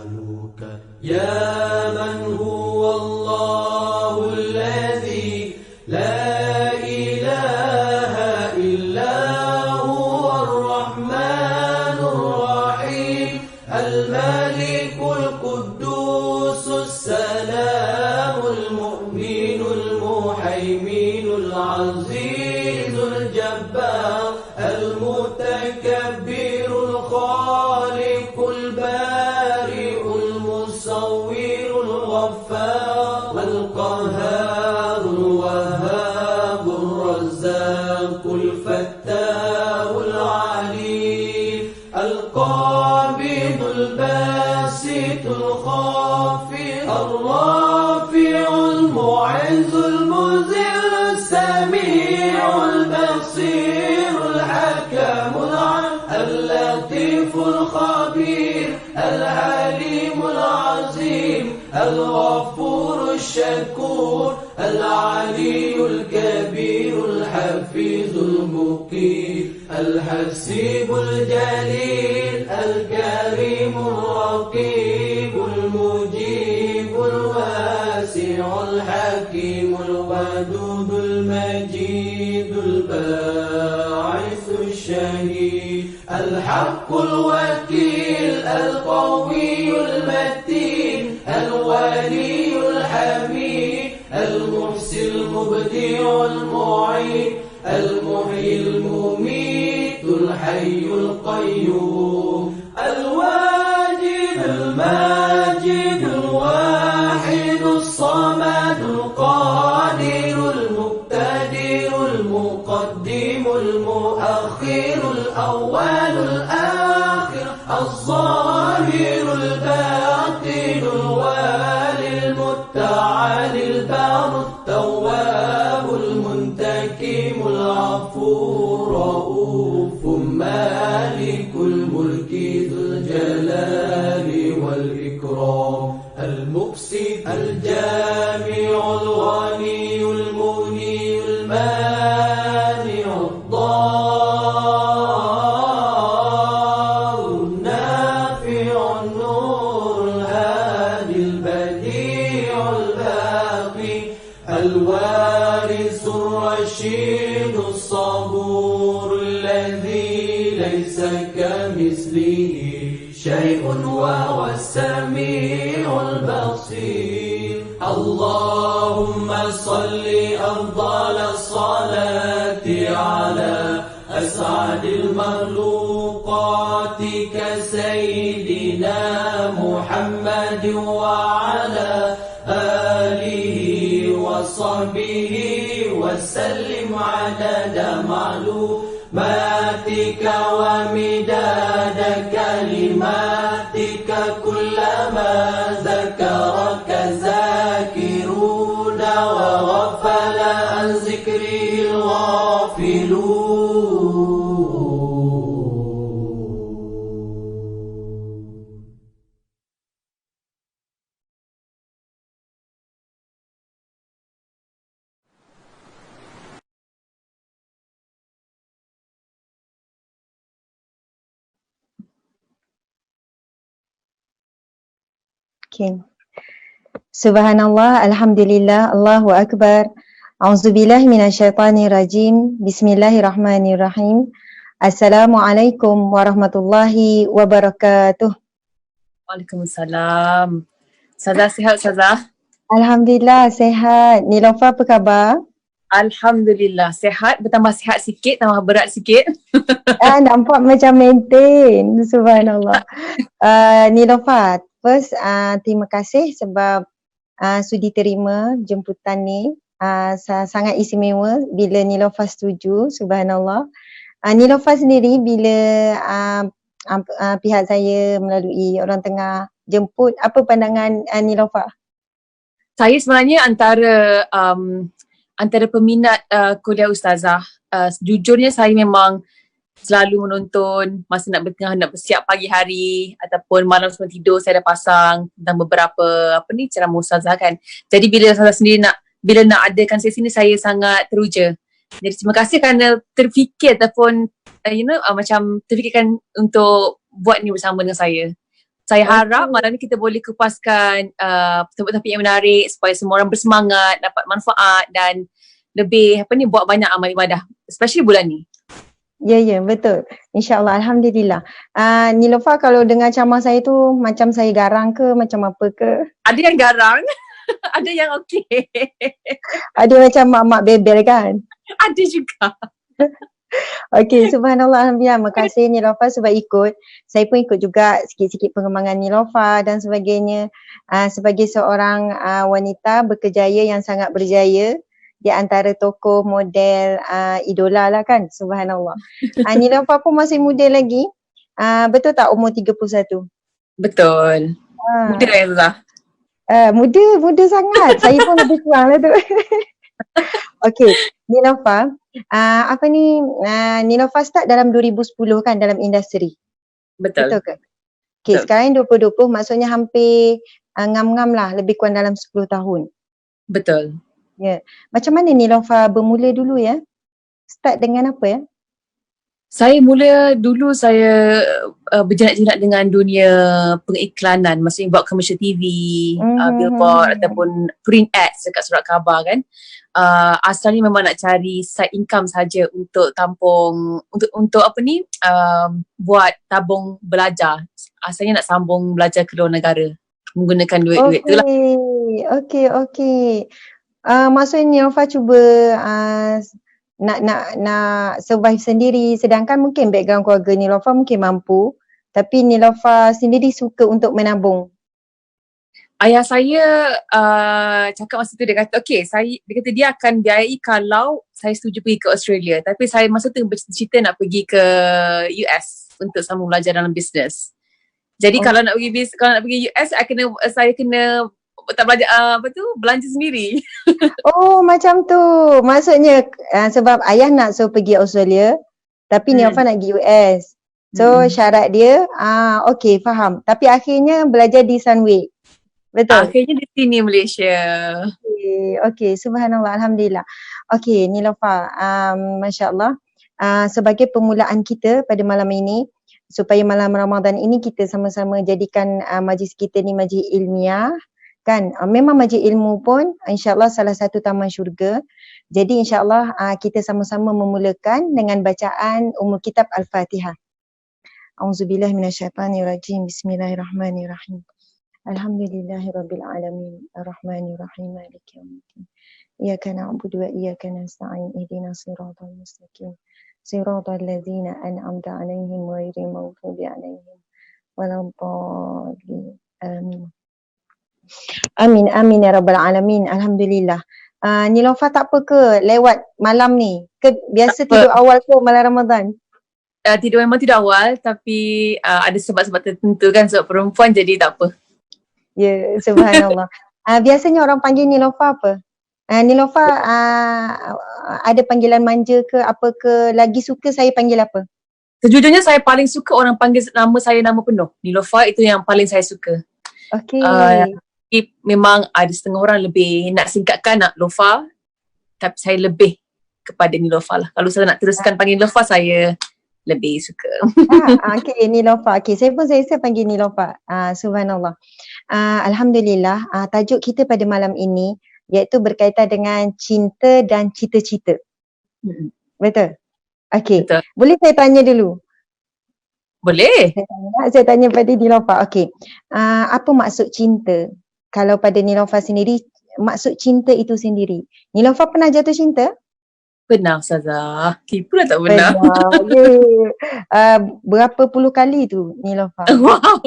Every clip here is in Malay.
أسألك يا من هو الله الذي لا إله إلا هو الرحمن الرحيم الملك القدوس السلام المؤمن المهيمن العزيز الجبار المتكبر الخالق البارئ المصور الغفار القهار الوهاب الرزاق الفتاح العليم القابض الباسط الخافض الرافع المعز المذل السميع البصير الحكم اللطيف الخبير العليم العظيم الغفور الشكور العلي الكبير الحفيظ المقيم الحسيب الجليل الكريم الرقيب المجيب الواسع الحكيم الودود المجيد الباعث الشهيد الحق الوكيل القوي المتين الولي الحميد المحسن المبدع المعيد المحيي المميت الحي القيوم الواجد الماجد الواحد الصمد القادر المقتدر المقدم المؤخر الأول الآخر الظاهر الباطن الوالي المتعالي البر التواب المنتقم العفو الرؤوف مالك الملك ذو الجلال والإكرام المقسط الجامع الغني المغني المانع الضار النافع النور الهادي البديع الباقي الوارث الرشيد الصبور الذي ليس كمثله شيء وهو السميع البصير اللهم صل أفضل الصلاة على أسعد المخلوقات كسيدنا محمد وعلى آله وصحبه وسلم عدد معلوماتك ومداد كلماتك كلما ذكرك ذاكرون وغفل عن ذكره الغافلون. Okay. Subhanallah, Alhamdulillah, Allahu Akbar. A'udzubillahi minasyaitonirrajim. Bismillahirrahmanirrahim. Assalamualaikum warahmatullahi wabarakatuh. Waalaikumsalam. Ustazah sihat Ustazah? Alhamdulillah, sehat. Nilofa apa khabar? Alhamdulillah, sihat. Bertambah sihat sikit, tambah berat sikit. Nampak macam maintain. Subhanallah. Nilofa, first terima kasih sebab sudi terima jemputan ni. Sangat istimewa bila Nilofa setuju. Subhanallah. Nilofa sendiri bila pihak saya melalui orang tengah jemput, apa pandangan Nilofa? Saya sebenarnya antara peminat kuliah Ustazah. Jujurnya saya memang selalu menonton masa nak bersiap pagi hari ataupun malam sebelum tidur saya dah pasang tentang beberapa ceramah Ustazah kan. Jadi bila Ustazah sendiri bila nak adakan sesi ni saya sangat teruja. Jadi terima kasih kerana terfikir ataupun macam terfikirkan untuk buat ni bersama dengan saya. Saya harap malam ni kita boleh kupaskan topik-topik yang menarik supaya semua orang bersemangat, dapat manfaat dan lebih buat banyak amal ibadah, especially bulan ni. Ya, betul. InsyaAllah, Alhamdulillah. Nilofa, kalau dengar ceramah saya tu macam saya garang ke, macam apa ke? Ada yang garang, ada yang okey. Ada macam mak-mak bebel kan? Ada juga. Okey, subhanallah, alhamdulillah. Terima kasih Nilofa sebab ikut. Saya pun ikut juga sikit-sikit pengembangan Nilofa dan sebagainya. Sebagai seorang wanita berkejaya yang sangat berjaya di antara tokoh model idola lah kan, subhanallah. Nilofa pun masih muda lagi. Betul tak umur 31? Betul. Muda lah. Muda sangat. Saya pun lebih kurang lah tu. Okey, Nilofa, Nilofa start dalam 2010 kan dalam industri. Betul ke? Okey, sekarang 2020 maksudnya hampir ngam-ngam lah, lebih kurang dalam 10 tahun. Betul. Ya. Macam mana Nilofa bermula dulu ya? Start dengan apa ya? Saya berjenak-jenak dengan dunia pengiklanan, maksudnya buat commercial TV, billboard ataupun print ads dekat surat khabar kan. Asalnya memang nak cari side income saja untuk tampung, untuk buat tabung belajar. Asalnya nak sambung belajar ke luar negara menggunakan duit-duit tu lah. Okey. Maksudnya Nilofa cuba nak survive sendiri, sedangkan mungkin background keluarga Nilofa mungkin mampu, tapi Nilofa sendiri suka untuk menabung. Ayah saya cakap masa tu, dia kata dia kata dia akan biayai kalau saya setuju pergi ke Australia, tapi saya masa tu bercita-cita nak pergi ke US untuk sambung belajar dalam bisnes. Jadi kalau nak pergi US saya kena tak belajar belanja sendiri. Oh, macam tu. Maksudnya sebab ayah nak suruh pergi Australia tapi Nilofa nak pergi US. So syarat dia okey, faham. Tapi akhirnya belajar di Sunway. Betul? Akhirnya di sini Malaysia. Okey, subhanallah, alhamdulillah. Okey, Nilofa, masya-Allah. Sebagai permulaan kita pada malam ini, supaya malam Ramadan ini kita sama-sama jadikan majlis kita ni majlis ilmiah. Kan, memang majlis ilmu pun insya-Allah salah satu taman syurga. Jadi insya-Allah kita sama-sama memulakan dengan bacaan Ummul Kitab Al-Fatihah. A'udzubillahi minasyaitanirrajim. Bismillahirrahmanirrahim. Alhamdulillahirabbil alamin. Arrahmanirrahim. Maliki yaumiddin. Iyyaka na'budu wa iyyaka nasta'in. Ihdinas siratal mustaqim. Siratal ladzina an'amta 'alaihim ghairil maghdubi 'alaihim waladdallin. Amin. Amin ya rabbal alamin. Alhamdulillah. Nilofa tak apa ke lewat malam ni? Ke biasa tidur awal ke malam Ramadan? Memang tidur awal, tapi ada sebab-sebab tertentu kan, sebab perempuan jadi tak apa. Ya, subhanallah. Biasanya orang panggil Nilofa apa? Nilofa ada panggilan manja ke apa ke? Lagi suka saya panggil apa? Sejujurnya saya paling suka orang panggil nama saya nama penuh. Nilofa itu yang paling saya suka. Okey. Memang ada setengah orang lebih nak singkatkan nak Lofa, tapi saya lebih kepada Nilofa lah. Kalau saya nak teruskan panggil Nilofa, saya lebih suka. Okey, Nilofa. Okey, saya pun saya panggil Nilofa. Subhanallah. Alhamdulillah, tajuk kita pada malam ini iaitu berkaitan dengan cinta dan cita-cita. Betul? Okey. Boleh saya tanya dulu? Boleh. Saya tanya pada Nilofa. Okey. Apa maksud cinta? Kalau pada Nilofa sendiri, maksud cinta itu sendiri. Nilofa pernah jatuh cinta? Pernah, Ustazah. Pula tak pernah. Berapa puluh kali tu Nilofa? Wow.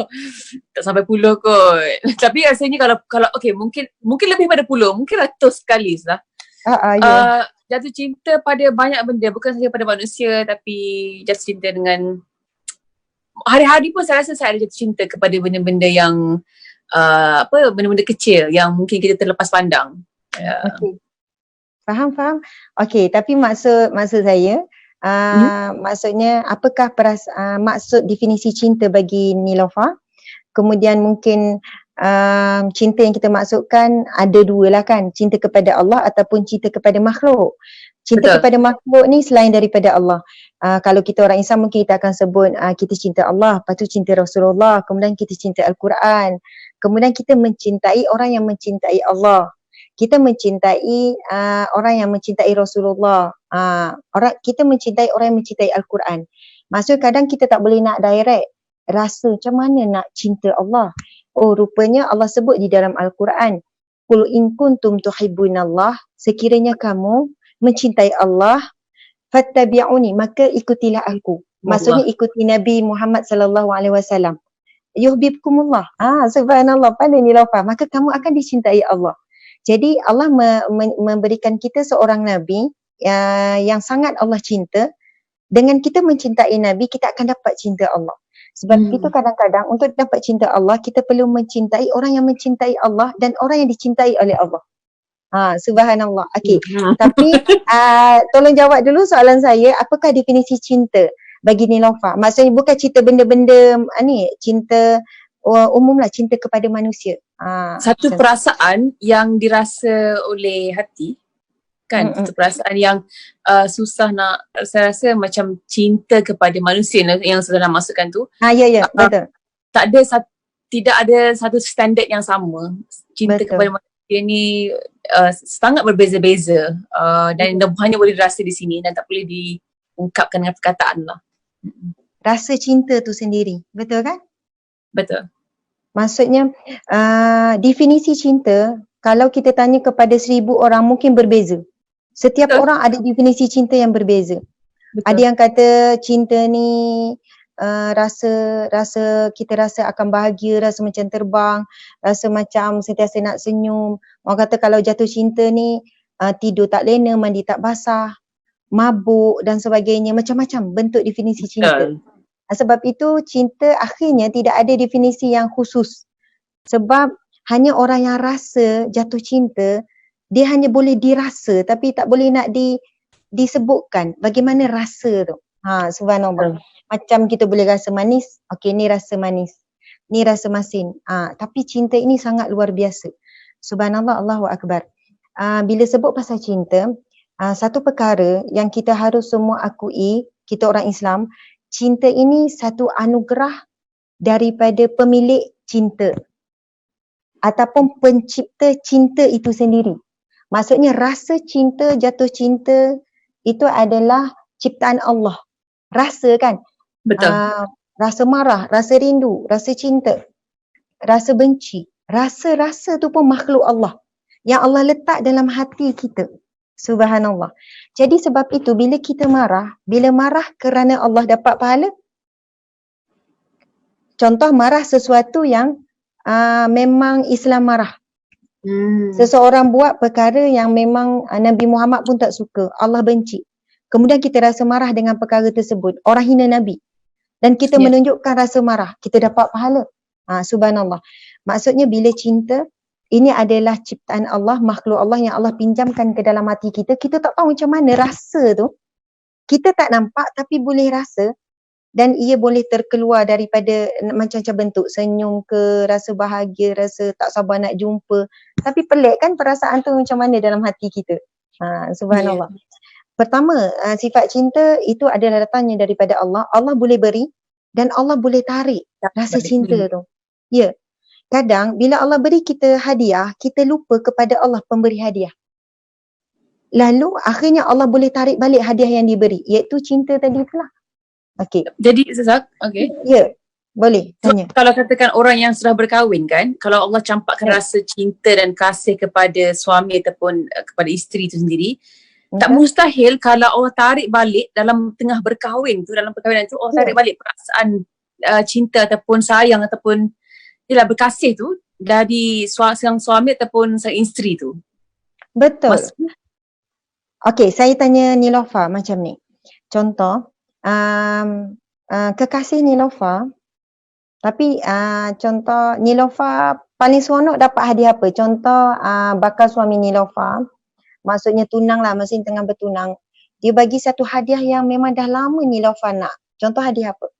Tak sampai puluh kot. Tapi rasanya kalau okey, mungkin lebih pada puluh, mungkin ratus kali lah. Jatuh cinta pada banyak benda, bukan saja pada manusia, tapi jatuh cinta dengan hari-hari pun saya rasa saya ada jatuh cinta kepada benda-benda yang benda-benda kecil yang mungkin kita terlepas pandang. Okey. Faham. Okey, tapi maksud saya maksudnya apakah maksud definisi cinta bagi Nilofa? Kemudian mungkin cinta yang kita maksudkan ada dua lah kan, cinta kepada Allah ataupun cinta kepada makhluk. Cinta kepada makhluk ni selain daripada Allah. Kalau kita orang Islam mungkin kita akan sebut kita cinta Allah, lepas tu cinta Rasulullah, kemudian kita cinta Al-Quran, kemudian kita mencintai orang yang mencintai Allah. Kita mencintai orang yang mencintai Rasulullah. Kita mencintai orang yang mencintai Al-Quran. Maksud kadang kita tak boleh nak direct rasa macam mana nak cinta Allah. Oh, rupanya Allah sebut di dalam Al-Quran, qul in kuntum tuhibbunallah, sekiranya kamu mencintai Allah, fattabi'uni, maka ikutilah aku. Maksudnya ikuti Nabi Muhammad sallallahu alaihi wasallam. Yuhibbukumullah. Subhanallah, pandai Nilofa. Maka kamu akan dicintai Allah. Jadi Allah memberikan kita seorang nabi yang sangat Allah cinta. Dengan kita mencintai Nabi, kita akan dapat cinta Allah. Sebab itu kadang-kadang untuk dapat cinta Allah, kita perlu mencintai orang yang mencintai Allah dan orang yang dicintai oleh Allah. Subhanallah. Okey. Tapi tolong jawab dulu soalan saya, apakah definisi cinta bagi Nilofa? Maksudnya bukan cinta benda-benda cinta umum lah, cinta kepada manusia. Satu perasaan yang dirasa oleh hati kan, satu perasaan yang susah nak, saya rasa macam cinta kepada manusia yang sudah nak masukkan tu. Ya, betul. Tidak ada satu standard yang sama. Cinta kepada manusia ni sangat berbeza-beza dan hanya boleh dirasa di sini dan tak boleh diungkapkan dengan perkataan lah. Rasa cinta tu sendiri, betul kan? Betul. Maksudnya definisi cinta, kalau kita tanya kepada 1,000 orang mungkin berbeza. Setiap orang ada definisi cinta yang berbeza. Betul. Ada yang kata cinta ni kita rasa akan bahagia, rasa macam terbang, rasa macam sentiasa nak senyum. Orang kata kalau jatuh cinta ni tidur tak lena, mandi tak basah, mabuk dan sebagainya, macam-macam bentuk definisi cinta. Sebab itu cinta akhirnya tidak ada definisi yang khusus. Sebab hanya orang yang rasa jatuh cinta, dia hanya boleh dirasa tapi tak boleh nak disebutkan bagaimana rasa tu. Subhanallah. Macam kita boleh rasa manis, okey ni rasa manis, ni rasa masin. Tapi cinta ini sangat luar biasa. Subhanallah, Allahu Akbar. Bila sebut pasal cinta, satu perkara yang kita harus semua akui, kita orang Islam, cinta ini satu anugerah daripada pemilik cinta ataupun pencipta cinta itu sendiri. Maksudnya rasa cinta, jatuh cinta itu adalah ciptaan Allah. Rasa kan? Betul. Rasa marah, rasa rindu, rasa cinta, rasa benci. Rasa-rasa tu pun makhluk Allah yang Allah letak dalam hati kita. Subhanallah. Jadi sebab itu bila kita marah, bila marah kerana Allah dapat pahala. Contoh marah sesuatu yang memang Islam marah. Seseorang buat perkara yang memang Nabi Muhammad pun tak suka, Allah benci. Kemudian kita rasa marah dengan perkara tersebut, orang hina Nabi. Dan kita menunjukkan rasa marah, kita dapat pahala. Subhanallah. Maksudnya bila cinta, ini adalah ciptaan Allah, makhluk Allah yang Allah pinjamkan ke dalam hati kita. Kita tak tahu macam mana rasa tu. Kita tak nampak tapi boleh rasa. Dan ia boleh terkeluar daripada macam-macam bentuk, senyum ke, rasa bahagia, rasa tak sabar nak jumpa. Tapi pelik kan perasaan tu macam mana dalam hati kita. Subhanallah. Pertama, sifat cinta itu adalah datangnya daripada Allah. Allah boleh beri dan Allah boleh tarik rasa cinta tu. Ya. Kadang bila Allah beri kita hadiah, kita lupa kepada Allah pemberi hadiah. Lalu akhirnya Allah boleh tarik balik hadiah yang diberi, iaitu cinta tadi itulah. Okey. Jadi Ustazah, okey. Ya, boleh tanya. Kalau katakan orang yang sudah berkahwin kan, kalau Allah campakkan rasa cinta dan kasih kepada suami ataupun kepada isteri itu sendiri, tak mustahil kalau Allah tarik balik dalam tengah berkahwin tu, dalam perkahwinan tu Allah tarik balik perasaan cinta ataupun sayang ataupun berkasih tu dari sang suami ataupun sang isteri tu. Betul. Okey, saya tanya Nilofa macam ni. Contoh, kekasih Nilofa, tapi contoh Nilofa paling seronok dapat hadiah apa? Contoh bakal suami Nilofa, maksudnya tunang lah, maksudnya tengah bertunang, dia bagi satu hadiah yang memang dah lama Nilofa nak. Contoh hadiah apa?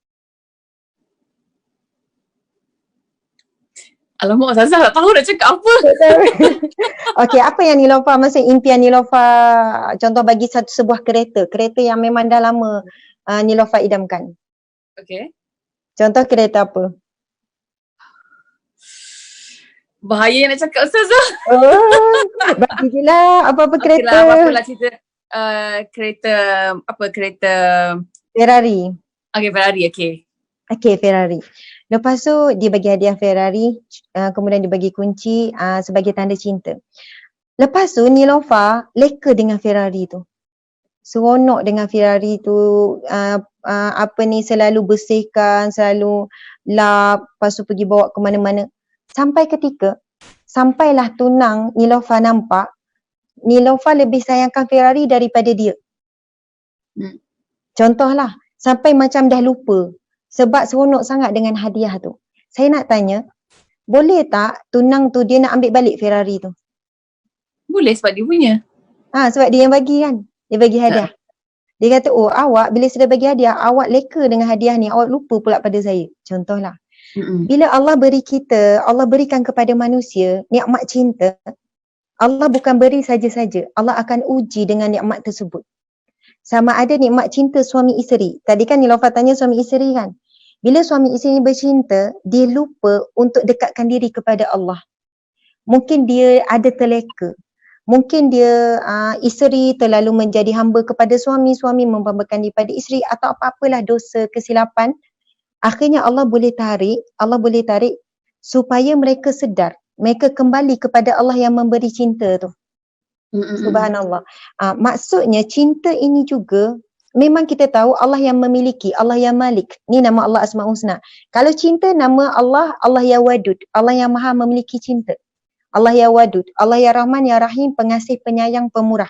Alamak, Ustazah tak tahu nak cakap apa. Okey, apa yang Nilofa, maksudnya impian Nilofa, contoh bagi sebuah kereta yang memang dah lama Nilofa idamkan? Okay. Contoh kereta apa? Bahaya nak cakap Ustazah. Oh, bagi je lah apa-apa Okay kereta. lah, apa-apa lah cerita. Kereta, kereta. Ferrari. Okay, Ferrari, okay. Okay, Ferrari. Lepas tu dia bagi hadiah Ferrari, kemudian dia bagi kunci sebagai tanda cinta. Lepas tu Nilofa leka dengan Ferrari tu. Seronok dengan Ferrari tu, selalu bersihkan, selalu lap, lepas tu pergi bawa ke mana-mana. Sampai ketika, sampailah tunang Nilofa nampak, Nilofa lebih sayangkan Ferrari daripada dia. Contohlah, sampai macam dah lupa sebab seronok sangat dengan hadiah tu. Saya nak tanya, boleh tak tunang tu dia nak ambil balik Ferrari tu? Boleh sebab dia punya. Sebab dia yang bagi kan? Dia bagi hadiah. Dia kata, oh awak bila sudah bagi hadiah, awak leka dengan hadiah ni, awak lupa pula pada saya. Contohlah. Bila Allah beri kita, Allah berikan kepada manusia nikmat cinta, Allah bukan beri saja-saja. Allah akan uji dengan nikmat tersebut. Sama ada nikmat cinta suami isteri. Tadi kan Nilofa tanya suami isteri kan. Bila suami isteri bercinta, dia lupa untuk dekatkan diri kepada Allah. Mungkin dia ada terleka. Mungkin dia isteri terlalu menjadi hamba kepada suami, suami memhambakan daripada isteri atau apa-apalah dosa kesilapan. Akhirnya Allah boleh tarik supaya mereka sedar. Mereka kembali kepada Allah yang memberi cinta tu. Subhanallah. Maksudnya cinta ini juga memang kita tahu Allah yang memiliki, Allah yang Malik. Ni nama Allah Asmaul Husna. Kalau cinta nama Allah, Allah ya Wadud, Allah yang maha memiliki cinta. Allah ya Wadud, Allah ya Rahman ya Rahim, pengasih penyayang pemurah.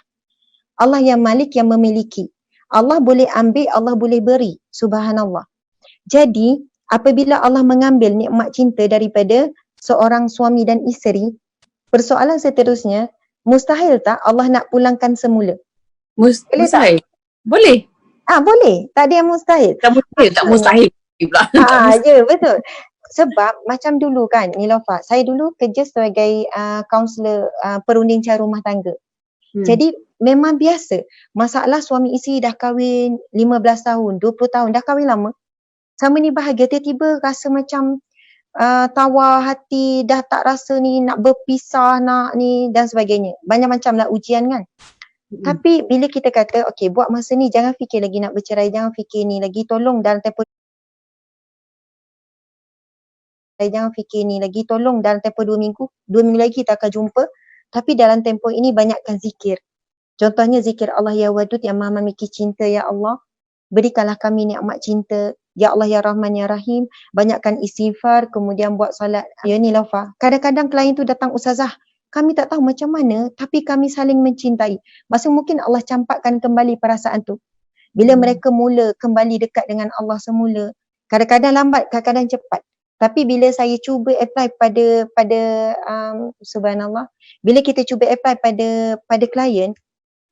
Allah yang Malik yang memiliki. Allah boleh ambil, Allah boleh beri. Subhanallah. Jadi apabila Allah mengambil nikmat cinta daripada seorang suami dan isteri, persoalan seterusnya, mustahil tak Allah nak pulangkan semula? Mustahil? Boleh. Boleh. Tak ada yang mustahil. Tak mustahil pula. Ya, betul. Sebab macam dulu kan Nilofa, saya dulu kerja sebagai kaunselor perunding cara rumah tangga. Jadi memang biasa. Masalah suami isteri dah kahwin 15 tahun, 20 tahun, dah kahwin lama. Sama ni bahagia, tiba-tiba rasa macam tawar hati, dah tak rasa ni nak berpisah, nak ni dan sebagainya. Banyak macam lah ujian kan. Tapi bila kita kata, okay, buat masa ni jangan fikir lagi nak bercerai, jangan fikir ni lagi, tolong dalam tempoh 2 minggu, 2 minggu lagi kita akan jumpa. Tapi dalam tempoh ini banyakkan zikir. Contohnya zikir Allah ya Wadud yang maha memiliki cinta, ya Allah. Berikanlah kami nikmat cinta, ya Allah ya Rahman ya Rahim. Banyakkan istighfar, kemudian buat solat. Ya Nilofa, kadang-kadang klien tu datang, Ustazah, kami tak tahu macam mana, tapi kami saling mencintai. Masa mungkin Allah campakkan kembali perasaan tu. Bila mereka mula kembali dekat dengan Allah semula, kadang-kadang lambat, kadang-kadang cepat. Tapi bila saya cuba apply pada subhanallah, bila kita cuba apply pada klien,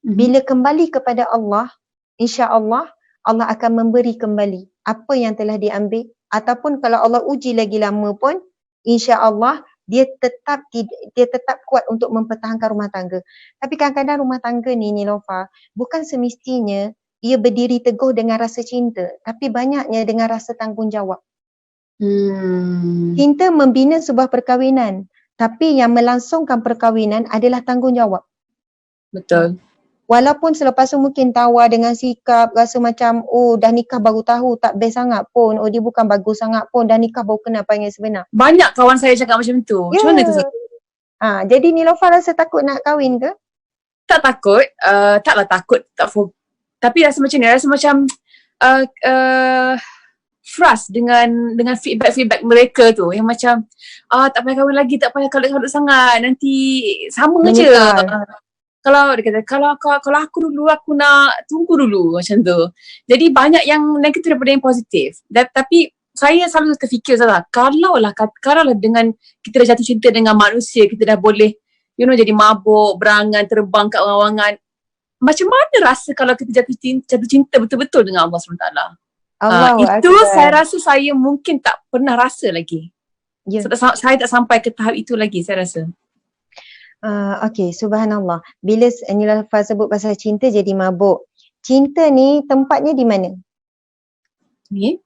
bila kembali kepada Allah, insya-Allah Allah akan memberi kembali apa yang telah diambil, ataupun kalau Allah uji lagi lama pun insya-Allah dia tetap kuat untuk mempertahankan rumah tangga. Tapi kadang-kadang rumah tangga ni Nilofa, bukan semestinya ia berdiri teguh dengan rasa cinta, tapi banyaknya dengan rasa tanggungjawab. Cinta membina sebuah perkahwinan, tapi yang melangsungkan perkahwinan adalah tanggungjawab. Betul. Walaupun selepas tu mungkin tawar dengan sikap, rasa macam dah nikah baru tahu tak best sangat pun, dia bukan bagus sangat pun, dah nikah baru kenal panggil sebenar. Banyak kawan saya cakap macam tu. Macam mana tu? Jadi Nilofa rasa takut nak kahwin ke? Tak takut, taklah takut, tapi rasa macam ni, rasa macam frust dengan feedback mereka tu yang macam tak payah kahwin lagi, tak payah kalut-kalut sangat, nanti sama je. Kalau dia kata kalau aku dulu, aku nak tunggu dulu macam tu. Jadi banyak yang negatif daripada yang positif. Tapi saya selalu terfikir kalau lah dengan kita dah jatuh cinta dengan manusia, kita dah boleh jadi mabuk, berangan, terbang kat angan-angan. Macam mana rasa kalau kita jatuh cinta betul-betul dengan Allah SWT? Itu saya rasa saya mungkin tak pernah rasa lagi. Saya tak sampai ke tahap itu lagi, saya rasa. Okay, subhanallah. Bila Nilofa sebut pasal cinta jadi mabuk. Cinta ni tempatnya di mana? Ni?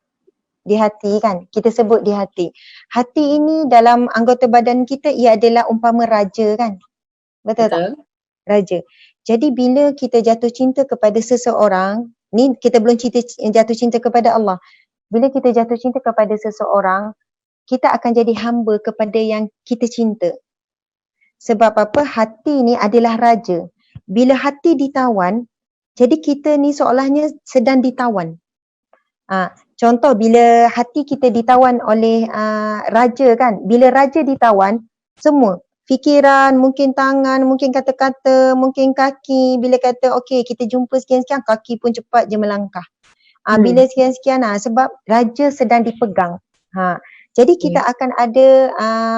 Di hati kan, kita sebut di hati. Hati ini dalam anggota badan kita ia adalah umpama raja kan, betul tak? Betul. Raja. Jadi bila kita jatuh cinta kepada seseorang, ni kita belum jatuh cinta kepada Allah. Bila kita jatuh cinta kepada seseorang, kita akan jadi hamba kepada yang kita cinta. Sebab apa? Hati ni adalah raja. Bila hati ditawan, jadi kita ni seolahnya sedang ditawan. Contoh bila hati kita ditawan oleh raja kan, bila raja ditawan, semua fikiran, mungkin tangan, mungkin kata-kata, mungkin kaki, bila kata okey kita jumpa sekian-sekian, kaki pun cepat je melangkah. Bila sekian-sekian sebab raja sedang dipegang. Jadi kita akan ada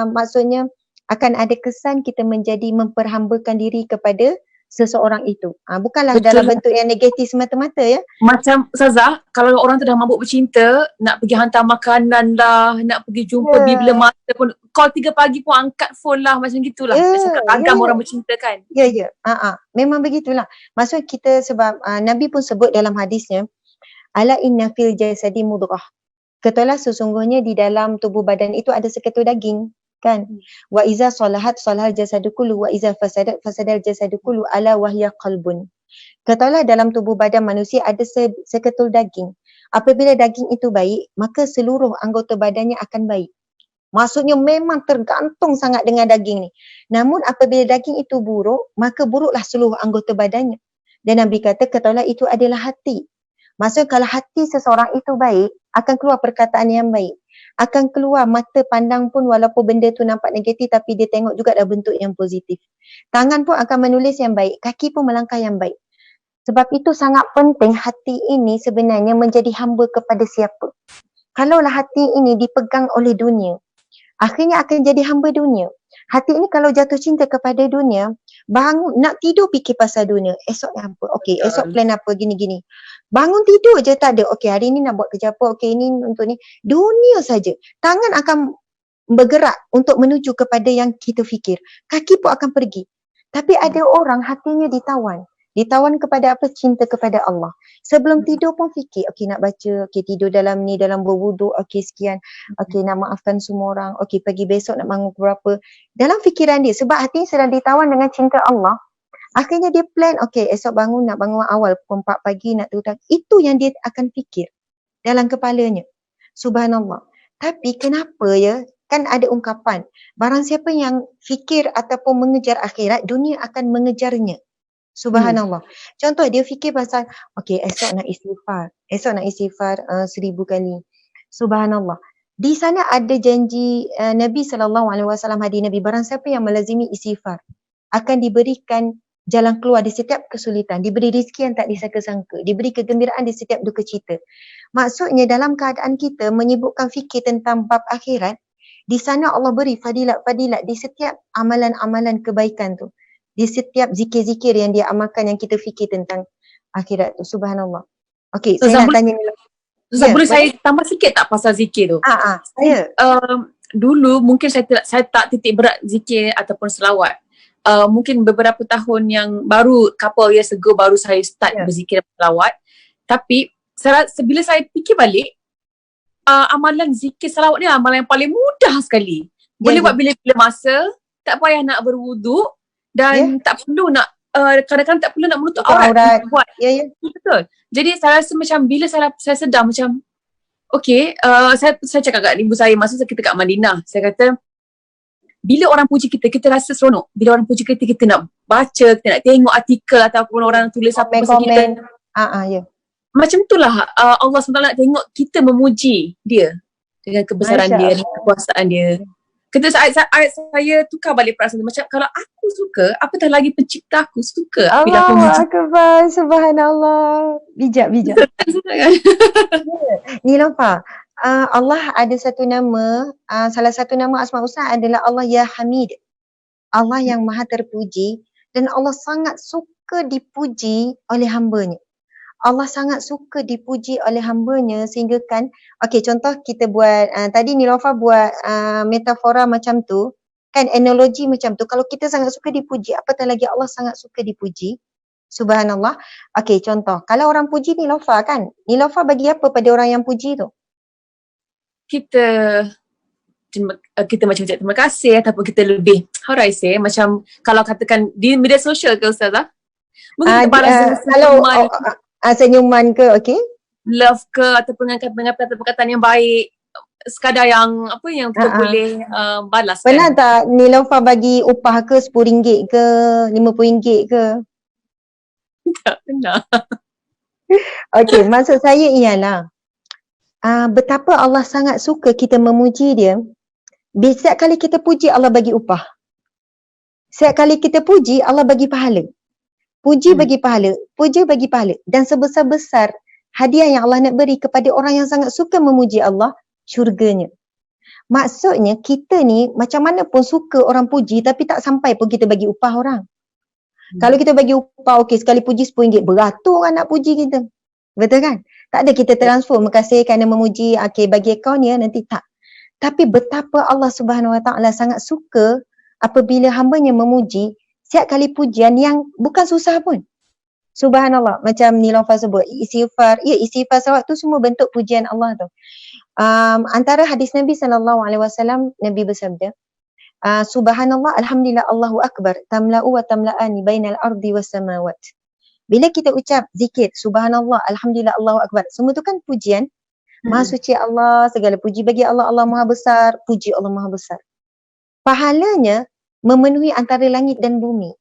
maksudnya akan ada kesan kita menjadi memperhambakan diri kepada seseorang itu. Bukanlah Betul. dalam bentuk yang negatif semata-mata ya. Macam Ustazah, kalau orang tu dah mabuk bercinta, nak pergi hantar makanan lah, nak pergi jumpa bila mata pun, call 3 pagi pun angkat phone lah, macam gitulah. Cakap agam orang bercinta kan. Ya. Memang begitulah. Maksud kita sebab Nabi pun sebut dalam hadisnya, ala inna fil jasadi mudghah. Ketahuilah sesungguhnya di dalam tubuh badan itu ada seketul daging. Kan, wa iza salahat salahal jasadu kullu wa iza fasadat fasadal jasadu kullu ala wahya qalbun. Katakanlah dalam tubuh badan manusia ada seketul daging. Apabila daging itu baik, maka seluruh anggota badannya akan baik. Maksudnya memang tergantung sangat dengan daging ni. Namun apabila daging itu buruk, maka buruklah seluruh anggota badannya. Dan Nabi kata katakanlah itu adalah hati. Maksudnya kalau hati seseorang itu baik, akan keluar perkataan yang baik. Akan keluar mata pandang pun walaupun benda tu nampak negatif tapi dia tengok juga dah bentuk yang positif. Tangan pun akan menulis yang baik, kaki pun melangkah yang baik. Sebab itu sangat penting hati ini sebenarnya menjadi hamba kepada siapa. Kalaulah hati ini dipegang oleh dunia, akhirnya akan jadi hamba dunia. Hati ini kalau jatuh cinta kepada dunia, bangun nak tidur fikir pasal dunia. Esok apa? Okey, esok plan apa gini-gini. Bangun tidur je tak ada. Okey, hari ni nak buat kerja apa? Okey, ini untuk ni. Dunia saja. Tangan akan bergerak untuk menuju kepada yang kita fikir. Kaki pun akan pergi. Tapi ada orang hatinya ditawan. Ditawan kepada apa? Cinta kepada Allah. Sebelum tidur pun fikir, okey nak baca, okey tidur dalam ni, dalam berwuduk, okey sekian, okey nak maafkan semua orang, okey pagi besok nak bangun berapa. Dalam fikiran dia, sebab hati sedang ditawan dengan cinta Allah, akhirnya dia plan, okey esok bangun nak bangun awal pukul 4 pagi nak turun. Itu yang dia akan fikir dalam kepalanya. Subhanallah. Tapi kenapa ya, kan ada ungkapan, barang siapa yang fikir ataupun mengejar akhirat, dunia akan mengejarnya. Subhanallah. Contoh dia fikir pasal, okey esok nak istighfar. Esok nak istighfar 1000 kali. Subhanallah. Di sana ada janji Nabi SAW, hadis Nabi, barang siapa yang melazimi istighfar akan diberikan jalan keluar di setiap kesulitan, diberi rezeki yang tak disangka-sangka, diberi kegembiraan di setiap duka cita. Maksudnya dalam keadaan kita menyibukkan fikir tentang bab akhirat, di sana Allah beri fadilat-fadilat di setiap amalan-amalan kebaikan tu. Di setiap zikir-zikir yang dia amalkan yang kita fikir tentang akhirat tu. Subhanallah. Okey, saya nak tanya ni. Boleh saya tambah sikit tak pasal zikir tu? Saya. Dulu mungkin saya tak titik berat zikir ataupun selawat. Mungkin beberapa tahun yang baru, couple years ago baru saya start berzikir dan selawat. Tapi bila saya fikir balik, amalan zikir selawat ni amalan yang paling mudah sekali. Boleh buat bila-bila masa, tak payah nak berwuduk dan tak perlu nak kadang-kadang tak perlu nak menutup aurat buat. Betul. Jadi saya rasa macam bila saya sedar macam okey, saya cakap kat ibu saya masa kita kat Madinah, saya kata bila orang puji kita, kita rasa seronok. Bila orang puji kita, kita nak baca, kita nak tengok artikel ataupun orang tulis apa pasal kita. Macam itulah Allah SWT nak tengok kita memuji dia dengan kebesaran dia, kekuasaan dia. Kata saya tukar balik perasaan macam kalau aku suka, apatah lagi pencipta aku suka bila aku muji. Akbar, subhanallah. Bijak. Niloufar, Allah ada satu nama, salah satu nama Asma Husna adalah Allah Ya Hamid. Allah yang maha terpuji dan Allah sangat suka dipuji oleh hambanya. Allah sangat suka dipuji oleh hambanya sehingga kan, okey contoh kita buat, tadi Niloufar buat metafora macam tu, kan analogi macam tu, kalau kita sangat suka dipuji, apatah lagi Allah sangat suka dipuji, Subhanallah. Okey, contoh. Kalau orang puji Nilofa kan, Nilofa bagi apa pada orang yang puji tu? Kita kita macam cakap terima kasih ataupun kita lebih, how do I say, macam kalau katakan di media sosial ke Ustazah, mungkin kita balas dengan Kalau senyuman, senyuman ke, okey? love ke ataupun dengan perkataan yang baik, sekadar yang apa yang kita boleh balas kan. Pernah tak Nilofa bagi upah ke RM10 ke RM50 ke? Tak pernah. Okey, maksud saya ialah betapa Allah sangat suka kita memuji dia. Setiap kali kita puji, Allah bagi upah. Setiap kali kita puji, Allah bagi pahala. Puji bagi pahala, puja bagi pahala. Dan sebesar-besar hadiah yang Allah nak beri kepada orang yang sangat suka memuji Allah, syurganya. Maksudnya kita ni macam mana pun suka orang puji tapi tak sampai pun kita bagi upah orang. Kalau kita bagi upah, okey, sekali puji RM10, beratur orang nak puji kita. Betul kan? Tak ada kita transfer, makasih kerana memuji, okey, bagi akaun ya, nanti tak. Tapi betapa Allah Subhanahu Wa Taala sangat suka apabila hamba-Nya memuji setiap kali pujian yang bukan susah pun. Subhanallah, macam Nilofa sebut, istighfar, istighfar salawat tu semua bentuk pujian Allah tu. Antara hadis Nabi SAW, Nabi bersabda, Subhanallah, Alhamdulillah, Allahu Akbar, tamla'u wa tamla'ani bainal ardi was samawat. Bila kita ucap zikir, Subhanallah, Alhamdulillah, Allahu Akbar, semua tu kan pujian. Maha suci Allah, segala puji bagi Allah, Allah Maha Besar, puji Allah Maha Besar. Pahalanya memenuhi antara langit dan bumi.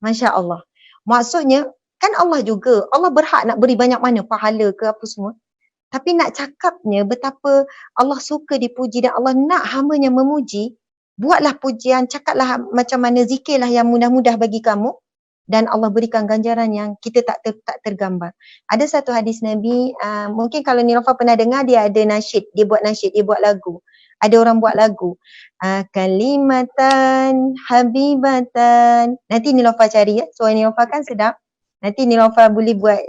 Masya Allah. Maksudnya, kan Allah juga, Allah berhak nak beri banyak mana, pahala ke apa semua. Tapi nak cakapnya betapa Allah suka dipuji dan Allah nak hamba-Nya memuji, buatlah pujian, cakaplah macam mana, zikirlah yang mudah-mudah bagi kamu. Dan Allah berikan ganjaran yang kita tak tergambar. Ada satu hadis Nabi, mungkin kalau Nilofa pernah dengar, dia ada nasyid, dia buat nasyid, dia buat lagu. Ada orang buat lagu. Kalimatan habibatan. Nanti Nilofa cari ya, suara Nilofa kan sedap. Nanti Nilofa boleh buat,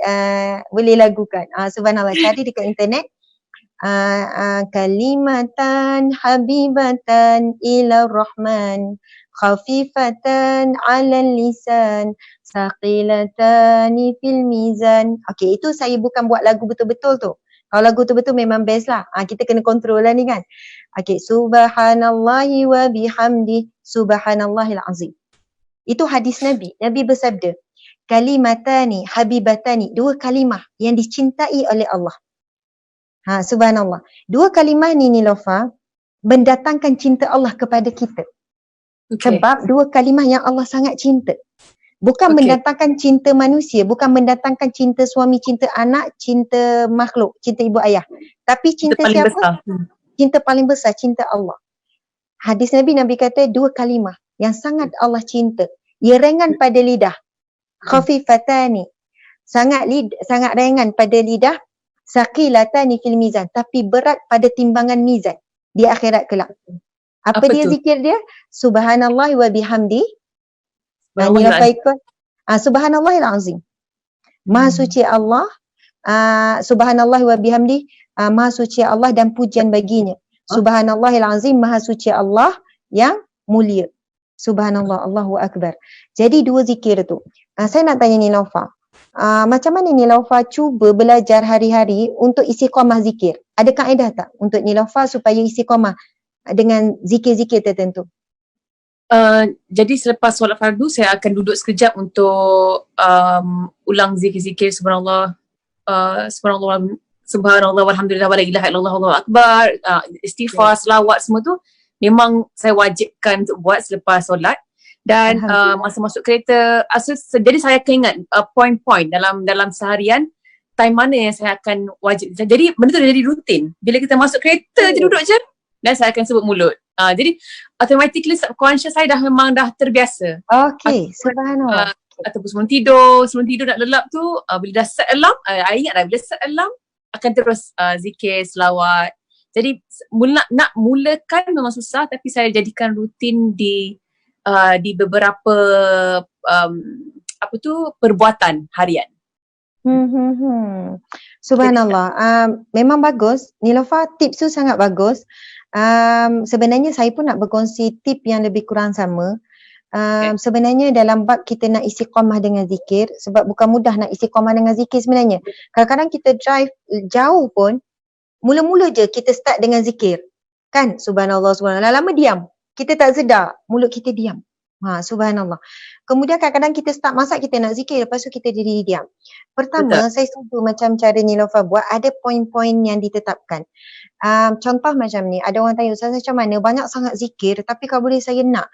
boleh lagukan. Subhanallah, cari dekat internet. Kalimatan habibatan ila rahman. Khafifatan 'alal lisan, saqilatani fil mizan. Okey, itu saya bukan buat lagu betul-betul tu. Kalau lagu betul-betul memang best lah. Kita kena kontrol lah ni kan. Okey, subhanallahi wa bihamdi, subhanallahil azim. Itu hadis Nabi. Nabi bersabda, kalimatani habibatani, dua kalimah yang dicintai oleh Allah. Subhanallah. Dua kalimah ni Nilofa mendatangkan cinta Allah kepada kita. Okay. Sebab dua kalimah yang Allah sangat cinta. Bukan mendatangkan cinta manusia, bukan mendatangkan cinta suami, cinta anak, cinta makhluk, cinta ibu ayah. Tapi cinta siapa? Besar. Cinta paling besar, cinta Allah. Hadis Nabi kata dua kalimah yang sangat Allah cinta. Ia ringan pada lidah. Khafifatani. Sangat ringan pada lidah. Saqilatani fil mizan. Tapi berat pada timbangan mizan di akhirat kelak. Apa dia tu? Zikir dia? Subhanallah wa bihamdi. Subhanallahil azim. Maha suci Allah. Subhanallah wa bihamdi. Maha suci Allah dan pujian baginya. Subhanallahil azim. Maha suci Allah yang mulia. Subhanallah, Allahu Akbar. Jadi dua zikir tu. Saya nak tanya Nilofa. Macam mana Nilofa cuba belajar hari-hari untuk istiqamah zikir? Ada kaedah tak untuk Nilofa supaya istiqamah dengan zikir-zikir tertentu? Jadi selepas solat fardu saya akan duduk sekejap untuk ulang zikir-zikir subhanallah, subhanallah walhamdulillah wala ilaha illallah wallahu akbar, istighfar, selawat, semua tu memang saya wajibkan untuk buat selepas solat. Dan masa masuk kereta, jadi saya akan ingat point-point dalam seharian, time mana yang saya akan wajib. Jadi benda tu jadi rutin. Bila kita masuk kereta je duduk je, dan saya akan sebut mulut. Jadi automatically subconscious saya memang dah terbiasa. Okey, subhanallah. Ataupun sebelum tidur nak lelap tu, bila dah set alarm, I ingat dah bila set alarm akan terus zikir, selawat. Jadi nak mulakan memang susah, tapi saya jadikan rutin di beberapa perbuatan harian. Subhanallah. Memang bagus. Nilofa, tips tu sangat bagus. Sebenarnya saya pun nak berkongsi tip yang lebih kurang sama. Sebenarnya dalam bab kita nak istiqamah dengan zikir, sebab bukan mudah nak istiqamah dengan zikir sebenarnya. Kadang-kadang kita drive jauh pun, mula-mula je kita start dengan zikir. Kan? Subhanallah, subhanallah. Lama diam. Kita tak sedar, mulut kita diam. Subhanallah. Kemudian kadang-kadang kita start masak, kita nak zikir, lepas tu kita jadi diam. Pertama, saya setuju macam cara Nilofa buat, ada poin-poin yang ditetapkan. Contoh macam ni, ada orang tanya, Ustazah macam mana? Banyak sangat zikir, tapi kalau boleh saya nak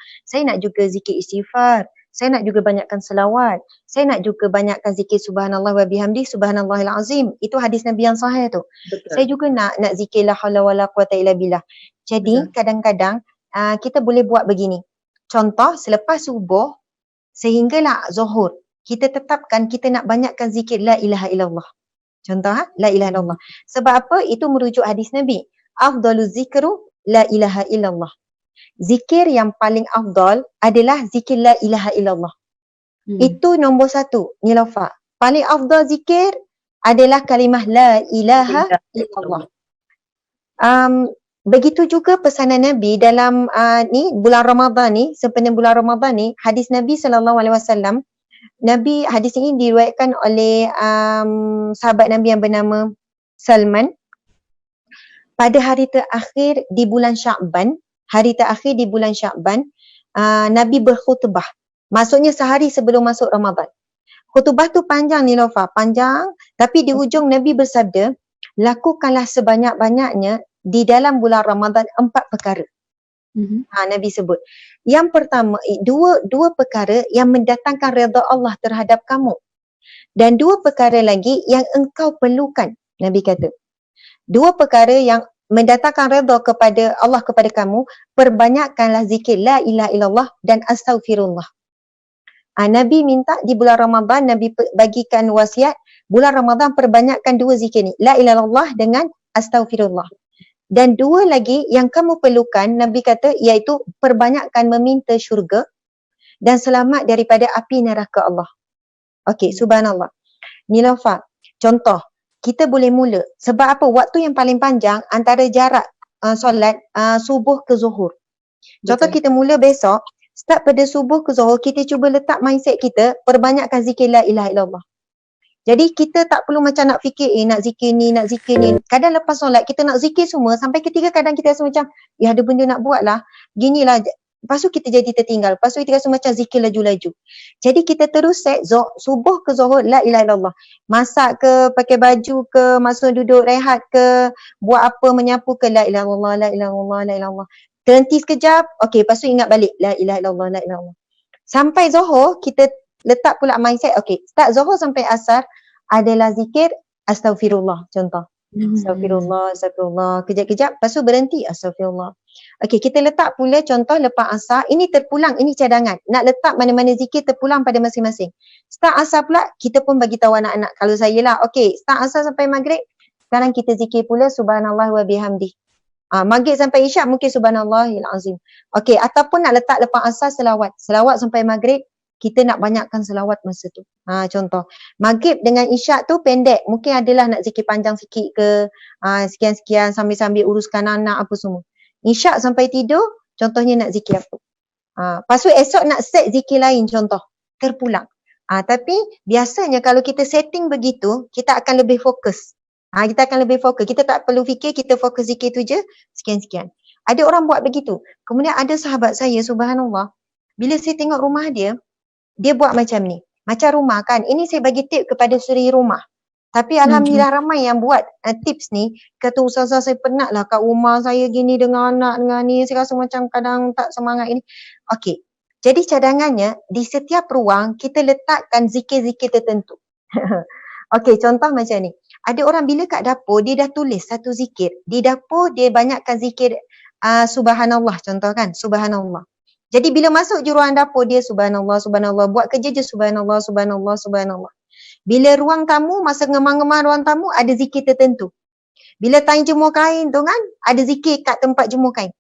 juga zikir istighfar, saya nak juga banyakkan selawat, saya nak juga banyakkan zikir subhanallah wa bihamdi, subhanallahil azim. Itu hadis Nabi yang sahih tu. Betul. Saya juga nak zikir la haula wala quwata illa billah. Jadi kadang-kadang kita boleh buat begini. Contoh, selepas subuh sehinggalah zuhur, kita tetapkan kita nak banyakkan zikir la ilaha illallah. Contoh, la ilaha illallah. Sebab apa? Itu merujuk hadis Nabi. Afdaluz zikru la ilaha illallah. Zikir yang paling afdal adalah zikir la ilaha illallah. Itu nombor satu, Nilofa. Paling afdal zikir adalah kalimah la ilaha illallah. Begitu juga pesanan Nabi dalam ni bulan Ramadan ni, sempena bulan Ramadan ni, hadis Nabi SAW. Nabi, hadis ini diriwayatkan oleh sahabat Nabi yang bernama Salman. Pada hari terakhir di bulan Sya'ban, Nabi berkhutbah. Maksudnya sehari sebelum masuk Ramadan. Khutbah tu panjang Nilofa, panjang, tapi di hujung Nabi bersabda, lakukanlah sebanyak-banyaknya di dalam bulan Ramadan 4 perkara. Nabi sebut. Yang pertama, dua perkara yang mendatangkan redha Allah terhadap kamu. Dan 2 perkara lagi yang engkau perlukan. Nabi kata. 2 perkara yang mendatangkan redha kepada Allah kepada kamu, perbanyakkanlah zikir la ilaha illallah dan astaghfirullah. Nabi minta di bulan Ramadan, Nabi bagikan wasiat, bulan Ramadan perbanyakkan 2 zikir ni, la ilaha illallah dengan astaghfirullah. Dan 2 lagi yang kamu perlukan, Nabi kata, iaitu perbanyakkan meminta syurga dan selamat daripada api neraka Allah. Okey, subhanallah. Nilofa, contoh, kita boleh mula. Sebab apa? Waktu yang paling panjang antara jarak solat subuh ke zuhur. Contoh, kita mula besok, start pada subuh ke zuhur, kita cuba letak mindset kita, perbanyakkan zikir la ilaha illallah. Jadi kita tak perlu macam nak fikir, nak zikir ni. Kadang lepas solat kita nak zikir semua, sampai ketiga kadang kita rasa macam, ada benda nak buat lah, ginilah. Lepas tu kita jadi tertinggal, lepas tu kita rasa macam zikir laju-laju. Jadi kita terus set subuh ke zuhur, la ilaha illallah. Masak ke, pakai baju ke, masuk duduk rehat ke, buat apa, menyapu ke, la ilaha illallah, la ilaha illallah, la ilaha illallah. Terhenti sekejap, okey, lepas tu ingat balik, la ilaha illallah, la ilaha illallah. Sampai zuhur, kita letak pula mindset, okey, start zuhur sampai asar adalah zikir astaghfirullah, contoh. Astagfirullah, kejap-kejap, lepas tu berhenti, astagfirullah. Okey, kita letak pula contoh lepas asar, ini terpulang, ini cadangan. Nak letak mana-mana zikir terpulang pada masing-masing. Start asar pula, kita pun bagi tahu anak-anak, kalau saya lah, okey, start asar sampai maghrib, sekarang kita zikir pula subhanallah wa bihamdi. Maghrib sampai isyak mungkin subhanallahil azim. Okey, ataupun nak letak lepas asar selawat sampai maghrib, kita nak banyakkan selawat masa tu. Contoh, maghrib dengan isyak tu pendek, mungkin adalah nak zikir panjang sikit ke, sekian-sekian sambil-sambil uruskan anak apa semua. Isyak sampai tidur, contohnya nak zikir apa. Lepas tu esok nak set zikir lain, contoh, terpulang. Tapi biasanya kalau kita setting begitu, kita akan lebih fokus. Kita tak perlu fikir, kita fokus zikir tu je, sekian-sekian. Ada orang buat begitu. Kemudian ada sahabat saya, subhanallah, bila saya tengok rumah dia buat macam ni. Macam rumah kan. Ini saya bagi tip kepada suri rumah. Tapi alhamdulillah ramai yang buat tips ni. Kata Ustazah, saya penat lah kat rumah saya gini dengan anak dengan ni. Saya rasa macam kadang tak semangat ini. Okey. Jadi cadangannya di setiap ruang kita letakkan zikir-zikir tertentu. Okey, contoh macam ni. Ada orang bila kat dapur dia dah tulis satu zikir. Di dapur dia banyakkan zikir subhanallah, contoh kan. Subhanallah. Jadi bila masuk je ruang dapur dia subhanallah, subhanallah. Buat kerja je subhanallah, subhanallah, subhanallah. Bila ruang tamu, masa ngemang-ngemang ruang tamu ada zikir tertentu. Bila time jemur kain tu kan, ada zikir kat tempat jemur kain.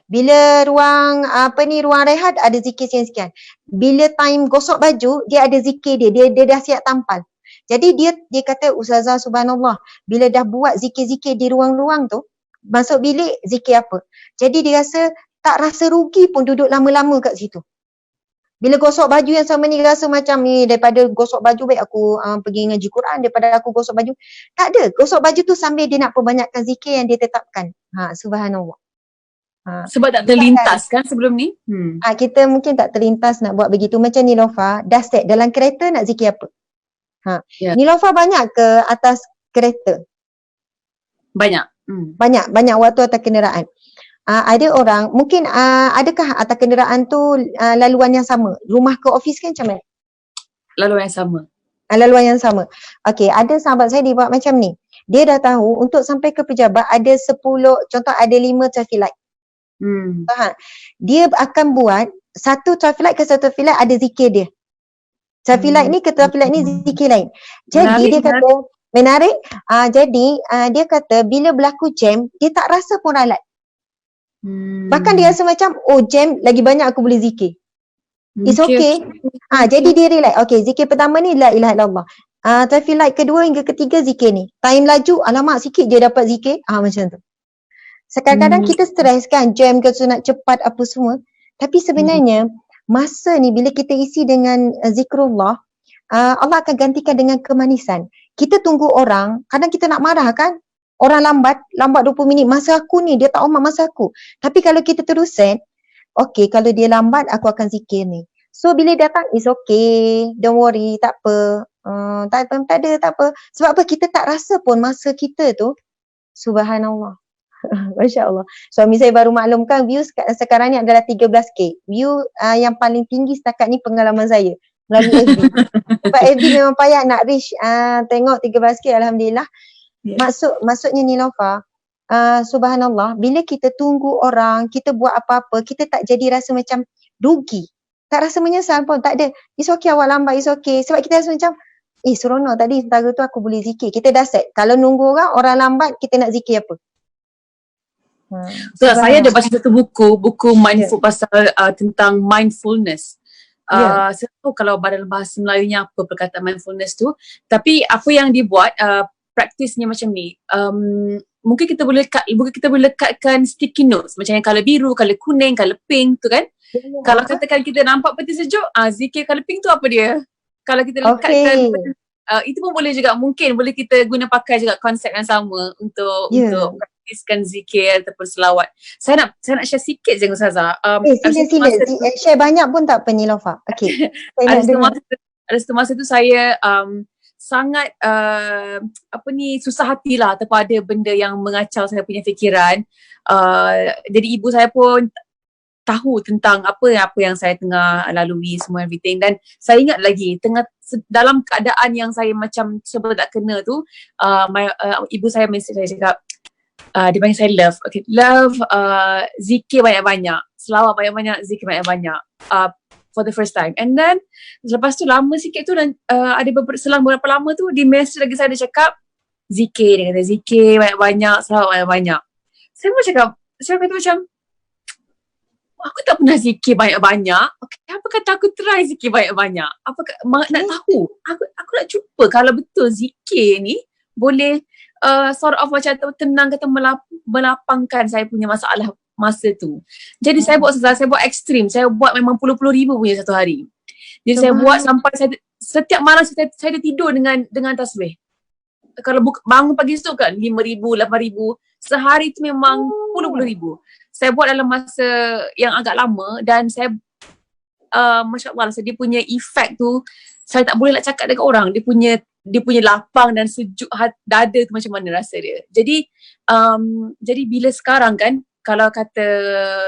Bila ruang ruang rehat ada zikir sekian-sekian. Bila time gosok baju, dia ada zikir dia dah siap tampal. Jadi dia kata Ustazah subhanallah, bila dah buat zikir-zikir di ruang-ruang tu, masuk bilik zikir apa. Jadi dia rasa tak rasa rugi pun duduk lama-lama kat situ. Bila gosok baju yang sama ni rasa macam ni daripada gosok baju baik aku pergi ngaji Quran daripada aku gosok baju. Tak ada. Gosok baju tu sambil dia nak perbanyakkan zikir yang dia tetapkan. Subhanallah. Sebab tak terlintas kan sebelum ni? Kita mungkin tak terlintas nak buat begitu. Macam Nilofa, dah set dalam kereta nak zikir apa? Nilofa banyak ke atas kereta? Banyak. Banyak waktu atas kenderaan. Ada orang, mungkin adakah atas kenderaan tu laluan yang sama? Rumah ke office kan macam mana? Laluan yang sama. Laluan yang sama. Okey, ada sahabat saya dia buat macam ni. Dia dah tahu untuk sampai ke pejabat ada 10, contoh ada 5 traffic light. Dia akan buat satu traffic light ke satu traffic light ada zikir dia. Traffic light ni ke traffic light ni zikir lain. Jadi dia kata, menarik. Jadi dia kata bila berlaku jam, dia tak rasa pun ralat. Bahkan dia rasa macam, jam lagi banyak aku boleh zikir. It's okay. Jadi dia relax. Okay, zikir pertama ni la ilaha illallah. Traffic light kedua hingga ketiga zikir ni. Time laju, alamak sikit je dapat zikir. Macam tu. Kadang-kadang kita stres kan, jam ke sunat cepat apa semua. Tapi sebenarnya masa ni bila kita isi dengan zikrullah, Allah akan gantikan dengan kemanisan. Kita tunggu orang, kadang kita nak marah kan? Orang lambat 20 minit. Masa aku ni, dia tak hormat masa aku. Tapi kalau kita terus set, okay, kalau dia lambat, aku akan zikir ni. So, bila datang, it's okay. Don't worry, tak apa. Tak apa. Sebab apa? Kita tak rasa pun masa kita tu. Subhanallah. Masya Allah. Suami saya baru maklumkan view sekarang ni adalah 13K. View yang paling tinggi setakat ni pengalaman saya. Melalui FB. Sebab FB memang payah nak reach. Tengok 13K, Alhamdulillah. Maksudnya Nilofa, subhanallah, bila kita tunggu orang, kita buat apa-apa, kita tak jadi rasa macam rugi. Tak rasa menyesal pun, tak ada. It's okay awak lambat, it's okay. Sebab kita rasa macam, seronok tadi sementara tu aku boleh zikir. Kita dah set. Kalau nunggu orang lambat, kita nak zikir apa? Saya ada baca satu buku mindful pasal tentang mindfulness. Saya tahu kalau dalam bahasa Melayunya apa perkataan mindfulness tu. Tapi apa yang dibuat, praktisnya macam ni, mungkin kita boleh lekatkan sticky notes macam yang colour biru, colour kuning, colour pink tu kan. Kalau katakan kita nampak peti sejuk, zikir colour pink tu apa dia? Kalau kita lekatkan itu pun boleh juga, mungkin boleh kita guna pakai juga konsep yang sama untuk praktiskan zikir ataupun selawat. Saya nak share sikit je dengan Ustazah. Sila. Share banyak pun tak apa Nilofa. Okay. Ada satu masa tu saya sangat susah hatilah terpada benda yang mengacau saya punya fikiran. Jadi ibu saya pun tahu tentang apa yang saya tengah lalui semua everything, dan saya ingat lagi dalam keadaan yang saya macam sebab tak kena tu, ibu saya message saya cakap, dia panggil saya Love. Okay, Love, zikir banyak-banyak, selawat banyak-banyak, zikir banyak-banyak. For the first time. And then lepas tu lama sikit tu, dan ada selang beberapa lama tu di message lagi saya ada cakap zikir, dia kata zikir banyak-banyak, selawat banyak-banyak. Saya kata macam aku tak pernah zikir banyak-banyak. Okay, apa kata aku try zikir banyak-banyak? Nak tahu? Aku nak cuba kalau betul zikir ni boleh sort of macam tenang kata melapangkan saya punya masalah masa tu. Jadi saya buat ekstrim. Saya buat memang puluh-puluh ribu punya satu hari. Jadi saya buat sampai setiap malam saya ada tidur dengan tasbih. Kalau bangun pagi tu kan 5,000, 8,000. Sehari tu memang puluh-puluh ribu. Saya buat dalam masa yang agak lama, dan saya Masya Allah, dia punya efek tu saya tak boleh nak cakap dekat orang. Dia punya lapang dan sejuk dada tu macam mana rasa dia. Jadi bila sekarang kan, kalau kata,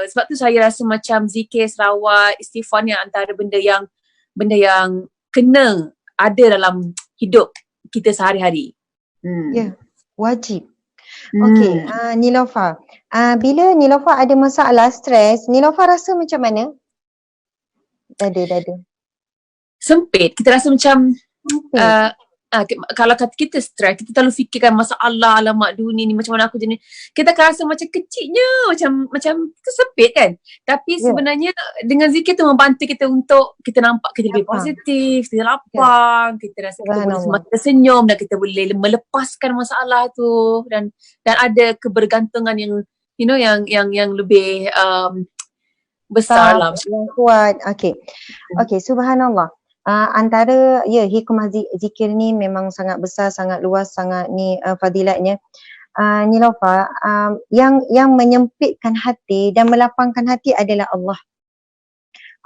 sebab tu saya rasa macam zikir, selawat, istighfar ni antara benda yang kena ada dalam hidup kita sehari-hari. Wajib. Okay, Nilofa. Bila Nilofa ada masalah stres, Nilofa rasa macam mana? Dada. Sempit. Kita rasa macam kalau kata kita stres, kita terlalu fikirkan masalah, alamak dunia ni macam mana aku jenis, kita akan rasa macam kecilnya, macam tersepit kan. Tapi sebenarnya dengan zikir tu membantu kita untuk kita nampak kita lebih positif, kita lapang, kita rasa kita boleh semakin tersenyum, dan kita boleh melepaskan masalah tu, dan ada kebergantungan yang yang lebih besar lah. yang kuat. Okey, subhanallah. Antara hikmah zikir ni memang sangat besar, sangat luas, sangat ni fadilatnya. Nilofa, yang menyempitkan hati dan melapangkan hati adalah Allah.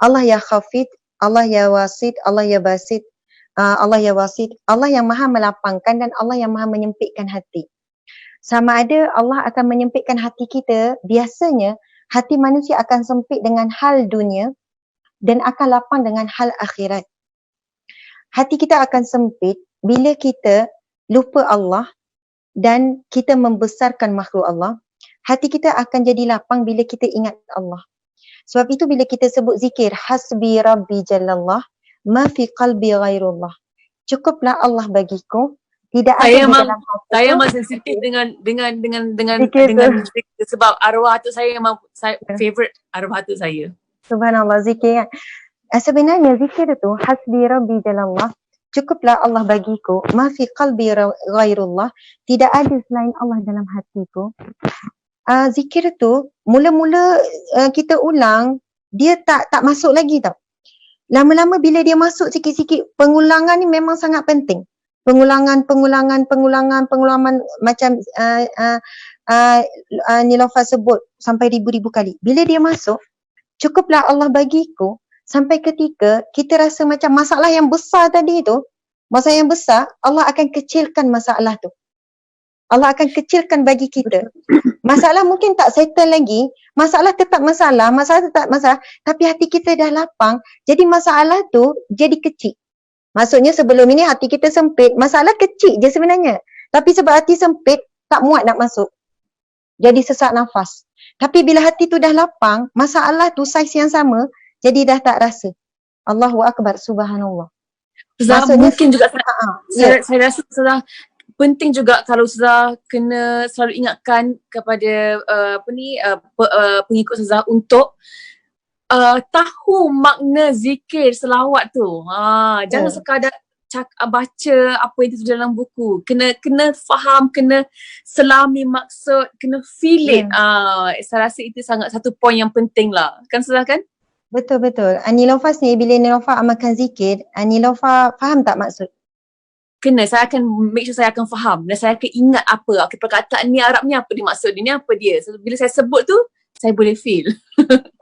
Allah ya khafid, Allah ya wasid, Allah ya basid, Allah ya wasid, Allah yang maha melapangkan dan Allah yang maha menyempitkan hati. Sama ada Allah akan menyempitkan hati kita, biasanya hati manusia akan sempit dengan hal dunia dan akan lapang dengan hal akhirat. Hati kita akan sempit bila kita lupa Allah dan kita membesarkan makhluk Allah. Hati kita akan jadi lapang bila kita ingat Allah. Sebab itu bila kita sebut zikir hasbi rabbi jallallah ma fi qalbi ghairullah. Cukuplah Allah bagiku, tidak ada di dalam hatiku. Saya memang sensitif dengan zikir sebab arwah tu saya memang favorite arwah tu saya. Subhanallah, zikir kan. Sebenarnya zikir tu hasbi rabbi jallallah, cukuplah Allah bagiku, ma fi qalbi ghairullah, tidak ada selain Allah dalam hatiku. Zikir tu mula-mula kita ulang, dia tak masuk lagi tau. Lama-lama bila dia masuk sikit-sikit, pengulangan ni memang sangat penting. Pengulangan macam Nilofa sebut sampai ribu-ribu kali. Bila dia masuk, cukuplah Allah bagiku, sampai ketika kita rasa macam masalah yang besar tadi tu, masalah yang besar, Allah akan kecilkan masalah tu. Allah akan kecilkan bagi kita. Masalah mungkin tak settle lagi, masalah tetap masalah, tapi hati kita dah lapang, jadi masalah tu jadi kecil. Maksudnya sebelum ini hati kita sempit, masalah kecil je sebenarnya. Tapi sebab hati sempit, tak muat nak masuk. Jadi sesak nafas. Tapi bila hati tu dah lapang, masalah tu saiz yang sama, jadi dah tak rasa. Allahu Akbar, subhanallah. Mungkin juga saya rasa sudah penting juga kalau sudah kena selalu ingatkan kepada pengikut Ustazah untuk tahu makna zikir selawat tu. Jangan sekadar baca apa yang itu dalam buku. Kena faham, kena selami maksud, kena feel it. Saya rasa itu sangat satu poin yang penting lah. Kan Ustazah kan? Betul. Nilofa ni bila Nilofa amalkan zikir, Nilofa faham tak maksud? Kena, saya akan make sure saya akan faham dan saya akan ingat apa. Perkataan ni Arabnya apa dia maksud dia, ni apa dia. So, bila saya sebut tu, saya boleh feel.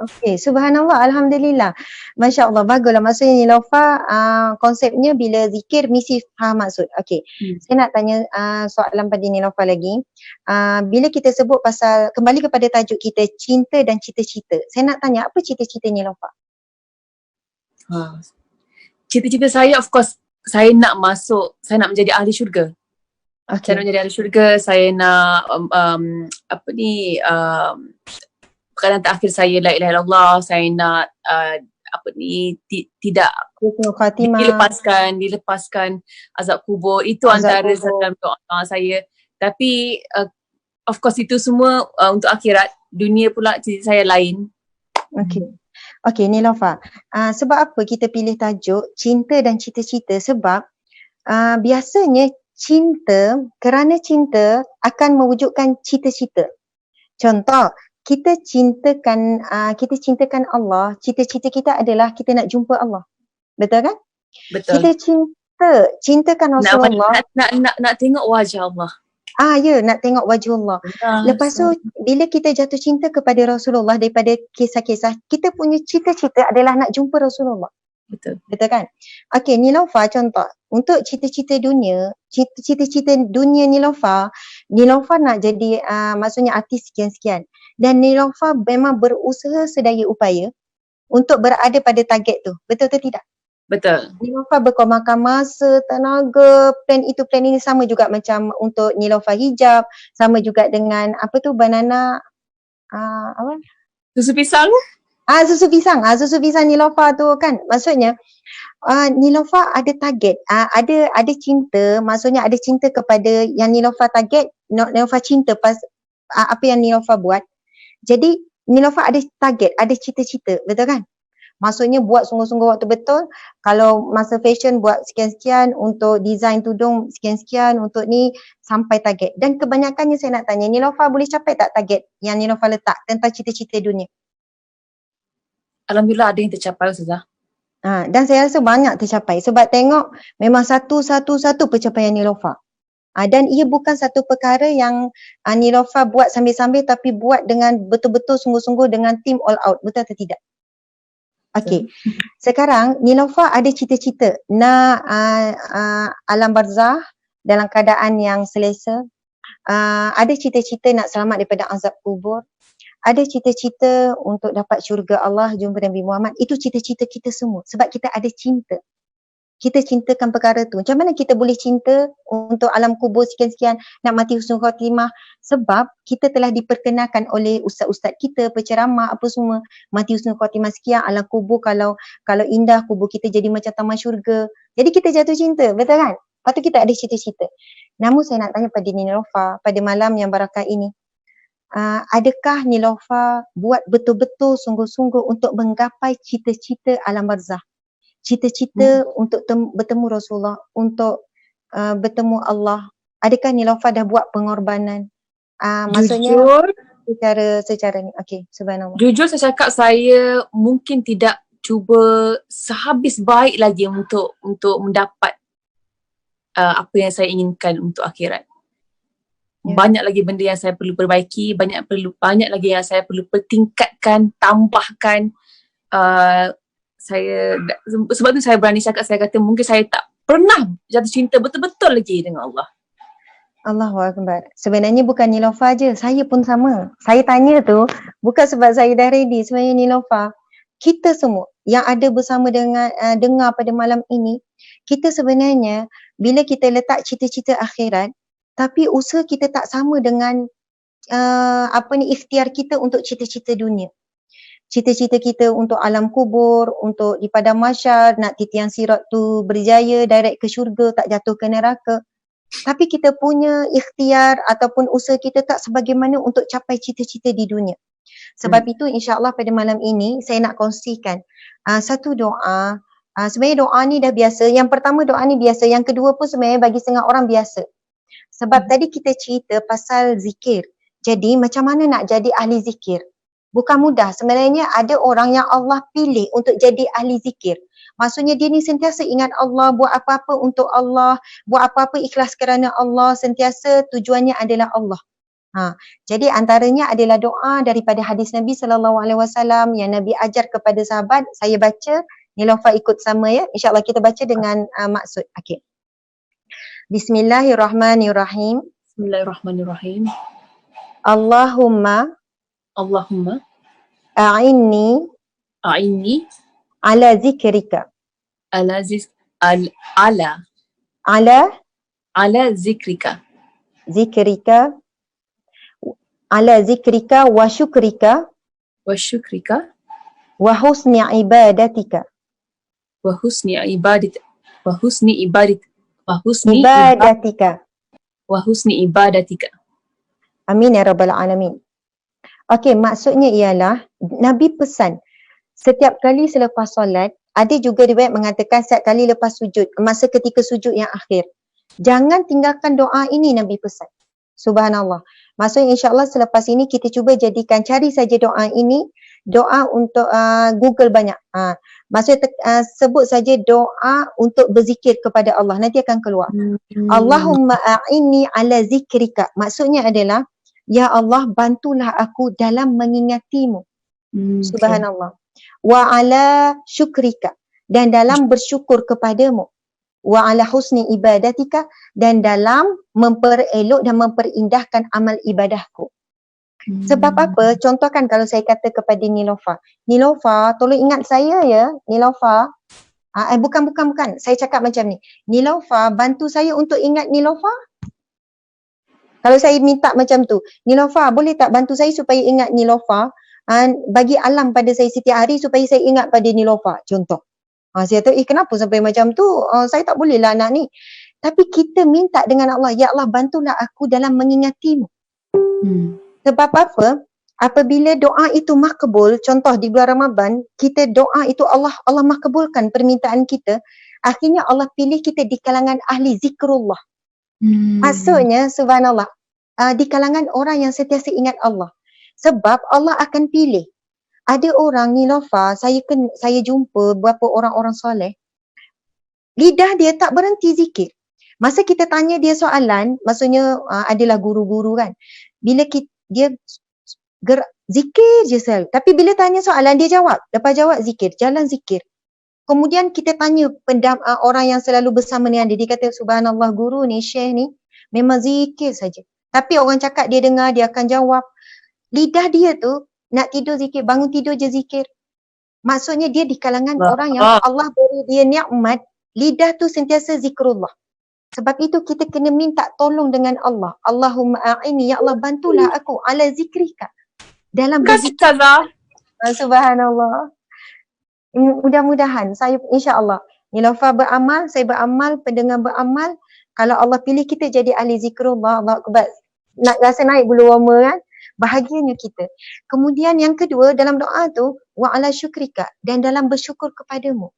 Okey, subhanallah, alhamdulillah. Masya Allah, baguslah. Maksudnya Nilofa konsepnya bila zikir mesti faham maksud. Okey, saya nak tanya soalan pada Nilofa lagi. Bila kita sebut pasal, kembali kepada tajuk kita, cinta dan cita-cita. Saya nak tanya, apa cita-cita Nilofa? Cita-cita saya of course, saya nak menjadi ahli syurga. Saya nak menjadi ahli syurga, saya nak perkataan terakhir saya la ilaha illallah, saya nak tidak dilepaskan azab kubur. Itu antara dalam doa saya. Tapi of course itu semua untuk akhirat. Dunia pula cita saya lain. Okey, Nilofa. Sebab apa kita pilih tajuk cinta dan cita-cita? Sebab biasanya kerana cinta akan mewujudkan cita-cita. Contoh, kita cintakan Allah, cita-cita kita adalah kita nak jumpa Allah. Betul kan? Betul. Kita cintakan Rasulullah. Nak tengok wajah Allah. Nak tengok wajah Allah. Lepas tu bila kita jatuh cinta kepada Rasulullah daripada kisah-kisah, kita punya cita-cita adalah nak jumpa Rasulullah. Betul kan? Okey, Nilofa contoh, untuk cita-cita dunia Nilofa nak jadi maksudnya artis sekian-sekian. Dan Nilofa memang berusaha sedaya upaya untuk berada pada target tu. Betul atau tidak? Betul. Nilofa berkorbankan masa, tenaga, plan itu plan ini, sama juga macam untuk Nilofa hijab, sama juga dengan banana susu pisang. Susu pisang Nilofa tu kan. Maksudnya Nilofa ada target, ada cinta, maksudnya ada cinta kepada yang Nilofa target, Nilofa cinta apa yang Nilofa buat. Jadi Nilofa ada target, ada cita-cita, betul kan? Maksudnya buat sungguh-sungguh waktu betul. Kalau masa fashion buat sekian-sekian, untuk design tudung sekian-sekian, untuk ni sampai target. Dan kebanyakannya saya nak tanya, Nilofa boleh capai tak target yang Nilofa letak tentang cita-cita dunia? Alhamdulillah ada yang tercapai Ustazah. Dan saya rasa banyak tercapai sebab tengok memang satu pencapaian Nilofa. Dan ia bukan satu perkara yang Nilofa buat sambil-sambil tapi buat dengan betul-betul sungguh-sungguh dengan tim all out. Betul atau tidak? Okey. Sekarang Nilofa ada cita-cita nak alam barzah dalam keadaan yang selesa. Ada cita-cita nak selamat daripada azab kubur. Ada cita-cita untuk dapat syurga Allah, jumpa Nabi Muhammad. Itu cita-cita kita semua sebab kita ada cinta. Kita cintakan perkara tu. Macam mana kita boleh cinta untuk alam kubur sekian-sekian, nak mati husnul khatimah? Sebab kita telah diperkenalkan oleh ustaz-ustaz kita, penceramah apa semua, mati husnul khatimah sekian, alam kubur kalau indah kubur kita jadi macam taman syurga. Jadi kita jatuh cinta, betul kan? Lepas tu kita ada cita-cita. Namun saya nak tanya pada Nilofa pada malam yang barakah ini, adakah Nilofa buat betul-betul sungguh-sungguh untuk menggapai cita-cita alam barzah? Cita-cita untuk bertemu Rasulullah, untuk bertemu Allah. Adakah Nilofa dah buat pengorbanan? Maksudnya secara ni. Okey, subhanallah. Jujur saya cakap, saya mungkin tidak cuba sehabis baik lagi untuk mendapat apa yang saya inginkan untuk akhirat. Banyak lagi benda yang saya perlu perbaiki, banyak lagi yang saya perlu pertingkatkan, tambahkan. Sebab tu saya berani cakap, saya kata mungkin saya tak pernah jatuh cinta betul-betul lagi dengan Allah. Allahu Akbar. Sebenarnya bukan Nilofa je, saya pun sama. Saya tanya tu bukan sebab saya dah ready. Sebenarnya Nilofa, kita semua yang ada bersama dengan dengar pada malam ini, kita sebenarnya bila kita letak cita-cita akhirat, tapi usaha kita tak sama dengan ikhtiar kita untuk cita-cita dunia. Cita-cita kita untuk alam kubur, untuk di padang mahsyar, nak titian sirat tu berjaya, direct ke syurga, tak jatuh ke neraka. Tapi kita punya ikhtiar ataupun usaha kita tak sebagaimana untuk capai cita-cita di dunia. Sebab itu insya-Allah pada malam ini saya nak kongsikan satu doa. Sebenarnya doa ni dah biasa. Yang pertama doa ni biasa, yang kedua pun sebenarnya bagi setengah orang biasa. Sebab tadi kita cerita pasal zikir. Jadi macam mana nak jadi ahli zikir? Bukan mudah. Sebenarnya ada orang yang Allah pilih untuk jadi ahli zikir. Maksudnya dia ni sentiasa ingat Allah, buat apa-apa untuk Allah, buat apa-apa ikhlas kerana Allah, sentiasa tujuannya adalah Allah. Jadi antaranya adalah doa daripada hadis Nabi SAW yang Nabi ajar kepada sahabat. Saya baca, Nilofa ikut sama ya. InsyaAllah kita baca dengan maksud. Okey. Bismillahirrahmanirrahim. Bismillahirrahmanirrahim. Allahumma a'inni ala zikrika. Ala zikrika. Ala zikrika wa syukrika wa husni ibadatika. Amin ya rabbal alamin. Okey, maksudnya ialah Nabi pesan setiap kali selepas solat, ada juga riwayat mengatakan setiap kali lepas sujud, masa ketika sujud yang akhir, jangan tinggalkan doa ini. Nabi pesan. Subhanallah. Maksudnya insya-Allah selepas ini kita cuba jadikan, cari saja doa ini, doa untuk Google banyak. Maksudnya sebut saja doa untuk berzikir kepada Allah, nanti akan keluar. Allahumma a'inni ala zikrika. Maksudnya adalah, ya Allah, bantulah aku dalam mengingatimu. Subhanallah. Wa ala syukrika, dan dalam bersyukur kepadamu. Wa ala husni ibadatika, dan dalam memperelok dan memperindah amal ibadahku. Sebab apa? Contohkan kalau saya kata kepada Nilofa, tolong ingat saya ya, Nilofa. Bukan. Saya cakap macam ni. Nilofa, bantu saya untuk ingat Nilofa. Kalau saya minta macam tu, Nilofa, boleh tak bantu saya supaya ingat Nilofa? Bagi alam pada saya setiap hari supaya saya ingat pada Nilofa. Contoh. Saya tahu, kenapa sampai macam tu? Saya tak boleh lah anak ni. Tapi kita minta dengan Allah, ya Allah, bantulah aku dalam mengingatimu. Sebab apa? Apabila doa itu makbul, contoh di bulan Ramadan, kita doa itu Allah makbulkan permintaan kita, akhirnya Allah pilih kita di kalangan ahli zikrullah. Maksudnya, subhanallah, di kalangan orang yang sentiasa ingat Allah. Sebab Allah akan pilih Ada orang ni Lofa, saya jumpa beberapa orang-orang soleh, lidah dia tak berhenti zikir. Masa kita tanya dia soalan, maksudnya adalah guru-guru kan. Bila dia zikir je sel. Tapi bila tanya soalan dia jawab. Lepas jawab zikir, jalan zikir. Kemudian kita tanya orang yang selalu bersama dengan dia. Dia kata subhanallah guru ni, syekh ni memang zikir saja. Tapi orang cakap dia dengar, dia akan jawab. Lidah dia tu nak tidur zikir, bangun tidur je zikir. Maksudnya dia di kalangan orang yang Allah beri dia nikmat, lidah tu sentiasa zikrullah. Sebab itu kita kena minta tolong dengan Allah. Allahumma a'ini, ya Allah bantulah aku ala zikrika. Dalam berzikir. Subhanallah. Mudah-mudahan saya insya-Allah Nilofa beramal, saya beramal, pendengar beramal. Kalau Allah pilih kita jadi ahli zikrullah, Allah akbar. Nak rasa naik bulu roma kan? Bahagianya kita. Kemudian yang kedua dalam doa tu wa ala syukrika, dan dalam bersyukur kepadamu.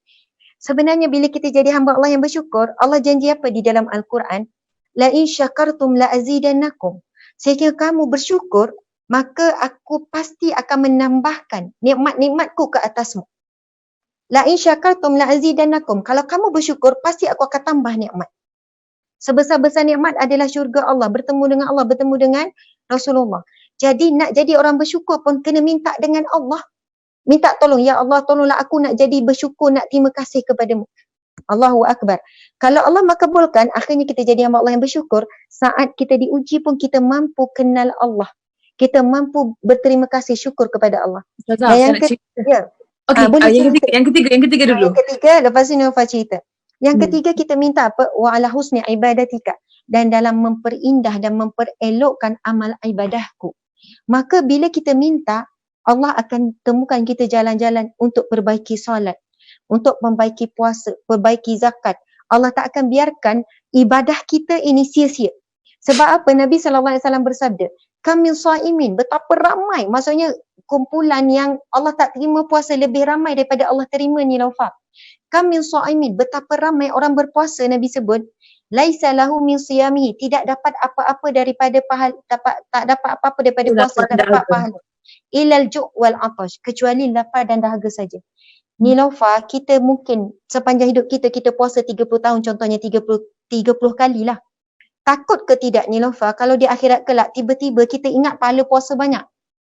Sebenarnya bila kita jadi hamba Allah yang bersyukur, Allah janji apa di dalam Al-Quran? La in syakartum la azidannakum. Jika kamu bersyukur, maka aku pasti akan menambahkan nikmat-nikmatku ke atasmu. La in syakartum la azidannakum. Kalau kamu bersyukur, pasti aku akan tambah nikmat. Sebesar-besar nikmat adalah syurga Allah, bertemu dengan Allah, bertemu dengan Rasulullah. Jadi nak jadi orang bersyukur pun kena minta dengan Allah. Minta tolong, ya Allah tolonglah aku nak jadi bersyukur, nak terima kasih kepadamu. Allahu Akbar. Kalau Allah makbulkan, akhirnya kita jadi hamba Allah yang bersyukur. Saat kita diuji pun kita mampu kenal Allah. Kita mampu berterima kasih, syukur kepada Allah. Dan yang ketiga. Yang ketiga dulu. Yang ketiga, lepas ini Nova cerita. Yang ketiga kita minta apa? Wa ala husni ibadatika. Dan dalam memperindah dan memperelokkan amal ibadahku. Maka bila kita minta, Allah akan temukan kita jalan-jalan untuk perbaiki solat, untuk membaiki puasa, perbaiki zakat. Allah tak akan biarkan ibadah kita ini sia-sia. Sebab apa? Nabi SAW bersabda, kam min shaimin, betapa ramai, maksudnya kumpulan yang Allah tak terima puasa lebih ramai daripada Allah terima ni Laufa. Kam min shaimin, betapa ramai orang berpuasa, Nabi sebut, laisa lahu min siyamihi, tidak dapat apa-apa daripada pahala, tak dapat apa-apa daripada puasa, tak dapat pahala. Ilal ju' wal atash, kecuali lapar dan dahaga saja. Nilofa, kita mungkin sepanjang hidup kita puasa 30 tahun, contohnya 30 kali lah. Takut ke tidak Nilofa, kalau di akhirat kelak tiba-tiba kita ingat pahala puasa banyak.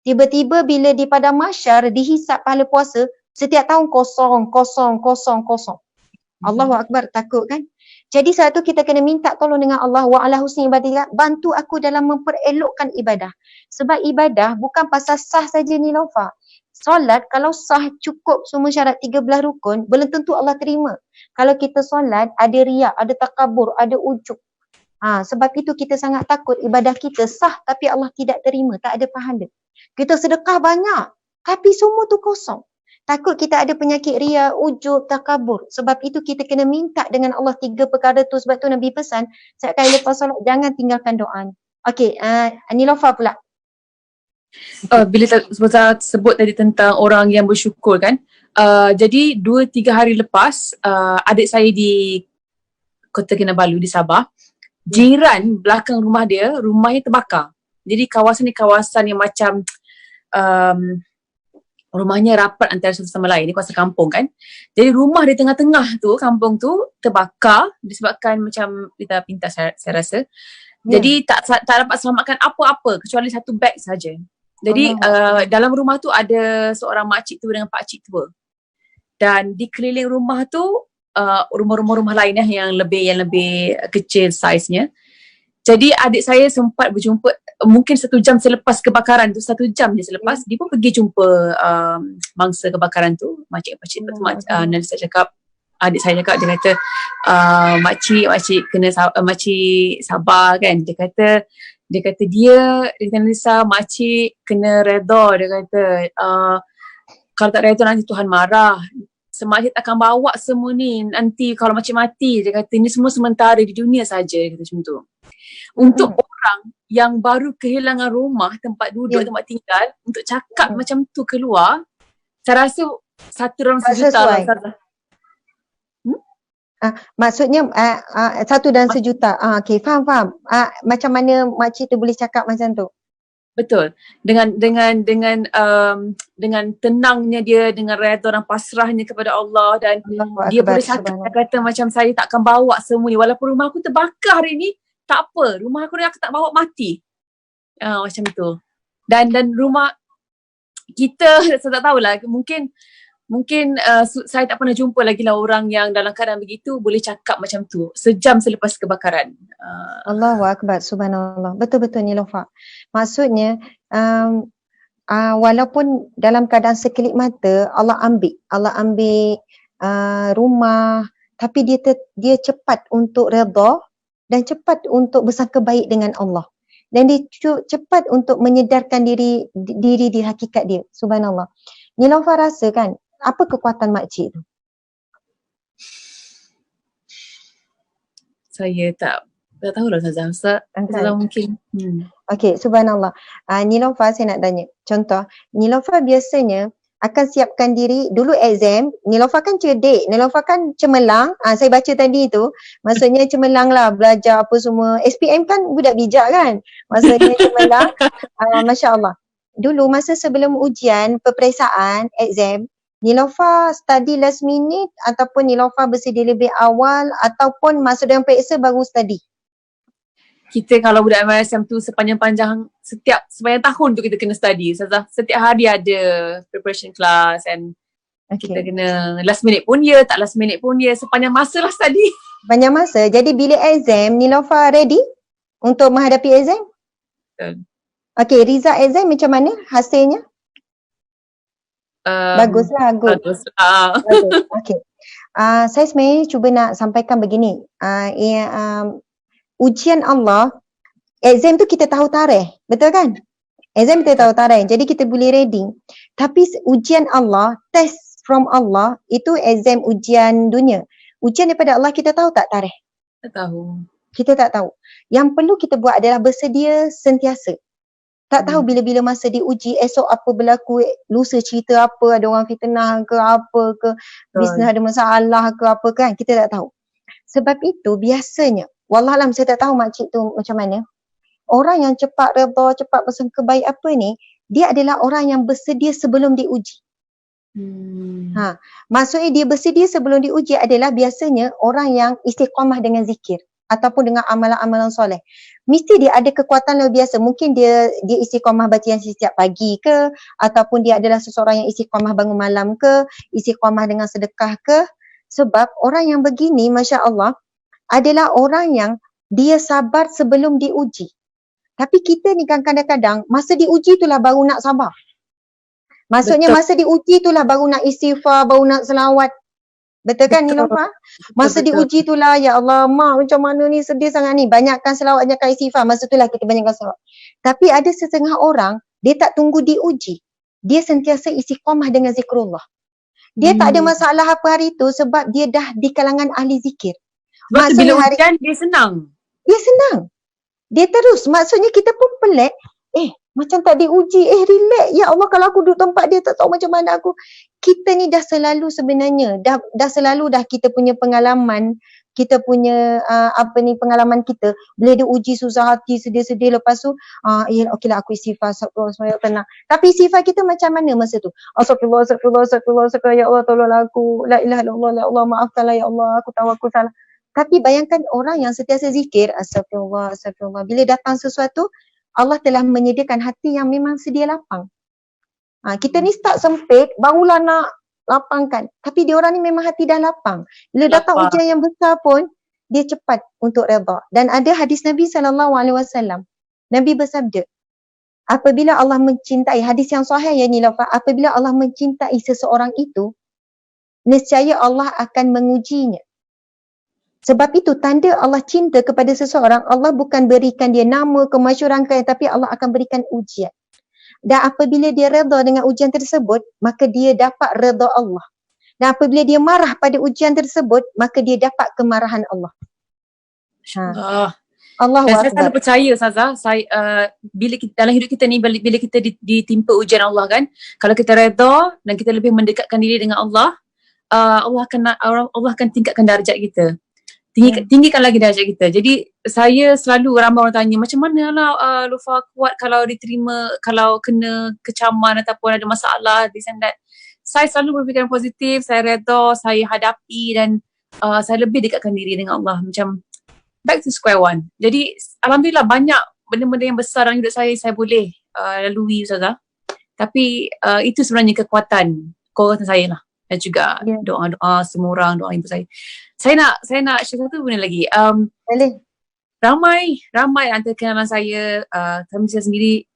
Tiba-tiba bila di padang mahsyar dihisap pahala puasa, setiap tahun kosong. Allahu Akbar, takut kan? Jadi saat tu kita kena minta tolong dengan Allah, wa ala husni ibadatika, bantu aku dalam memperelokkan ibadah. Sebab ibadah bukan pasal sah saja ni Laufa. Solat kalau sah cukup semua syarat 13 rukun, belum tentu Allah terima. Kalau kita solat ada riak, ada takabur, ada ujub. Sebab itu kita sangat takut ibadah kita sah tapi Allah tidak terima, tak ada pahala. Kita sedekah banyak tapi semua tu kosong. Takut kita ada penyakit ria, ujub, takabur. Sebab itu kita kena minta dengan Allah 3 perkara tu. Sebab tu Nabi pesan, setiap kali lepas solat, jangan tinggalkan doa. Okey, Nilofa pula. Bila sebut tadi tentang orang yang bersyukur kan. Jadi 2-3 hari lepas, adik saya di Kota Kinabalu di Sabah, jiran belakang rumah dia, rumahnya terbakar. Jadi kawasan ni kawasan yang macam rumahnya rapat antara satu sama lain. Ni kawasan kampung kan. Jadi rumah di tengah-tengah tu, kampung tu terbakar disebabkan macam kita pintas saya rasa. Jadi tak dapat selamatkan apa-apa kecuali satu beg saja. Jadi dalam rumah tu ada seorang makcik tu dengan pakcik tua. Dan di keliling rumah tu rumah-rumah lain yang lebih kecil saiznya. Jadi adik saya sempat berjumpa mungkin 1 jam selepas kebakaran tu, 1 jam je selepas, dia pun pergi jumpa mangsa kebakaran tu, makcik-makcik tu, saya cakap, adik saya cakap, dia kata, makcik kena makcik sabar kan, dia kata dia risau, makcik kena redha, dia kata, kalau tak redha nanti Tuhan marah. Makcik akan bawa semua ni nanti kalau makcik mati, dia kata ini semua sementara di dunia saja, dia kata macam tu. Untuk orang yang baru kehilangan rumah, tempat duduk, tempat tinggal, untuk cakap macam tu keluar, saya rasa 1 dalam sejuta lah. Maksudnya 1 dalam sejuta. Okey, faham. Macam mana makcik tu boleh cakap macam tu? Betul. Dengan tenangnya dia, dengan redha dan pasrahnya kepada Allah, dan Allahu dia Akbar, boleh cakap, subhanallah. kata macam saya tak akan bawa semua ni, walaupun rumah aku terbakar hari ni, tak apa, rumah aku ni aku tak bawa mati. Macam tu. Dan rumah kita, saya tak tahulah, mungkin saya tak pernah jumpa lagi lah orang yang dalam keadaan begitu boleh cakap macam tu sejam selepas kebakaran. Allahu Akbar, subhanallah. Betul-betul Nilofa. Maksudnya walaupun dalam keadaan sekelip mata Allah ambil rumah, tapi dia cepat untuk redha dan cepat untuk bersangka baik dengan Allah. Dan dia cepat untuk menyedarkan diri di hakikat dia. Subhanallah. Nilofa rasa kan, apa kekuatan makcik tu? Saya tak tahulah Ustazah. Ustazah mungkin. Okey, subhanallah. Nilofa saya nak tanya. Contoh, Nilofa biasanya akan siapkan diri dulu exam. Nilofa kan cerdik, Nilofa kan cemerlang. Saya baca tadi tu, maksudnya cemerlang lah belajar apa semua. SPM kan budak bijak kan. Maksudnya cemerlang. Masya Allah. Dulu masa sebelum ujian, peperiksaan, exam, Nilofa study last minute ataupun Nilofa bersedia lebih awal ataupun masa dia periksa baru study? Kita kalau budak MISM tu sepanjang tahun tu kita kena study. Setiap hari ada preparation class, and kita kena last minute pun ya, tak last minute pun ya, sepanjang masa lah study. Sepanjang masa. Jadi bila exam, Nilofa ready untuk menghadapi exam? Okey, result exam macam mana hasilnya? Baguslah, good. Baguslah. Bagus. Okey. Saya sebenarnya cuba nak sampaikan begini. Ujian Allah, exam tu kita tahu tarikh, betul kan? Exam kita tahu tarikh, jadi kita boleh ready. Tapi ujian Allah, test from Allah, itu exam ujian dunia. Ujian daripada Allah kita tahu tak tarikh? Tak tahu. Kita tak tahu. Yang perlu kita buat adalah bersedia sentiasa. Tak tahu bila-bila masa diuji, esok apa berlaku, lusa cerita apa, ada orang fitnah ke apa ke, bisnes ada masalah ke apa kan, kita tak tahu. Sebab itu biasanya, wallahualam saya tak tahu makcik tu macam mana, orang yang cepat redha, cepat bersangka baik apa ni, dia adalah orang yang bersedia sebelum diuji. Maksudnya dia bersedia sebelum diuji adalah biasanya orang yang istiqamah dengan zikir ataupun dengan amalan-amalan soleh. Mesti dia ada kekuatan luar biasa. Mungkin dia istiqamah baca yang setiap pagi ke, ataupun dia adalah seseorang yang istiqamah bangun malam ke, istiqamah dengan sedekah ke. Sebab orang yang begini, Masya Allah, adalah orang yang dia sabar sebelum diuji. Tapi kita ni kan kadang-kadang masa diuji itulah baru nak sabar. Maksudnya masa diuji itulah baru nak istighfar, baru nak selawat. Betul kan Nilofa? Masa diuji itulah, ya Allah, mak macam mana ni, sedih sangat ni. Banyakkan selawat, banyakkan istighfar. Masa itulah kita banyakkan selawat. Tapi ada setengah orang, dia tak tunggu diuji. Dia sentiasa istiqamah dengan zikrullah. Dia tak ada masalah apa hari tu sebab dia dah di kalangan ahli zikir. Maksudnya bila ujian dia senang. Dia senang. Dia terus. Maksudnya kita pun pelik. Macam tak diuji, relax. Ya Allah, kalau aku duduk tempat dia tak tahu macam mana aku. Kita ni dah selalu sebenarnya, dah selalu dah kita punya pengalaman, kita punya pengalaman kita. Bila dia uji susah hati, sedih-sedih, lepas tu, okeylah aku istighfar, astagfirullah, tenang. Tapi istighfar kita macam mana masa tu? Astagfirullah, ya Allah tolonglah aku, la ilaha illallah, ya Allah maafkanlah ya Allah, aku tahu aku salah. Tapi bayangkan orang yang sentiasa zikir, astagfirullah, bila datang sesuatu, Allah telah menyediakan hati yang memang sedia lapang. Kita ni start sempit, barulah nak lapangkan. Tapi dia orang ni memang hati dah lapang. Bila datang ujian yang besar pun, dia cepat untuk redha. Dan ada hadis Nabi SAW. Nabi bersabda, apabila Allah mencintai, hadis yang sahih ya Nilofa, apabila Allah mencintai seseorang itu, nescaya Allah akan mengujinya. Sebab itu tanda Allah cinta kepada seseorang, Allah bukan berikan dia nama, kemasyhuran, tapi Allah akan berikan ujian. Dan apabila dia redha dengan ujian tersebut, maka dia dapat redha Allah. Dan apabila dia marah pada ujian tersebut, maka dia dapat kemarahan Allah. Allahu Akbar. Saya selalu percaya Ustazah, bila kita, dalam hidup kita ni, bila kita ditimpa ujian Allah kan, kalau kita redha dan kita lebih mendekatkan diri dengan Allah, Allah akan tingkatkan darjat kita. tinggikan lagi darjat kita. Jadi saya selalu ramai orang tanya macam mana lah Lofa kuat kalau diterima, kalau kena kecaman ataupun ada masalah this and that. Saya selalu berfikiran positif, saya redha, saya hadapi dan saya lebih dekatkan diri dengan Allah, macam back to square one. Jadi alhamdulillah banyak benda-benda yang besar dalam hidup saya boleh lalui Ustazah. Tapi itu sebenarnya kekuatan saya lah. Dan juga doa-doa semua orang, doa ibu saya. Saya nak share satu benda lagi. Boleh. Ramai antara kenalan saya, saya sendiri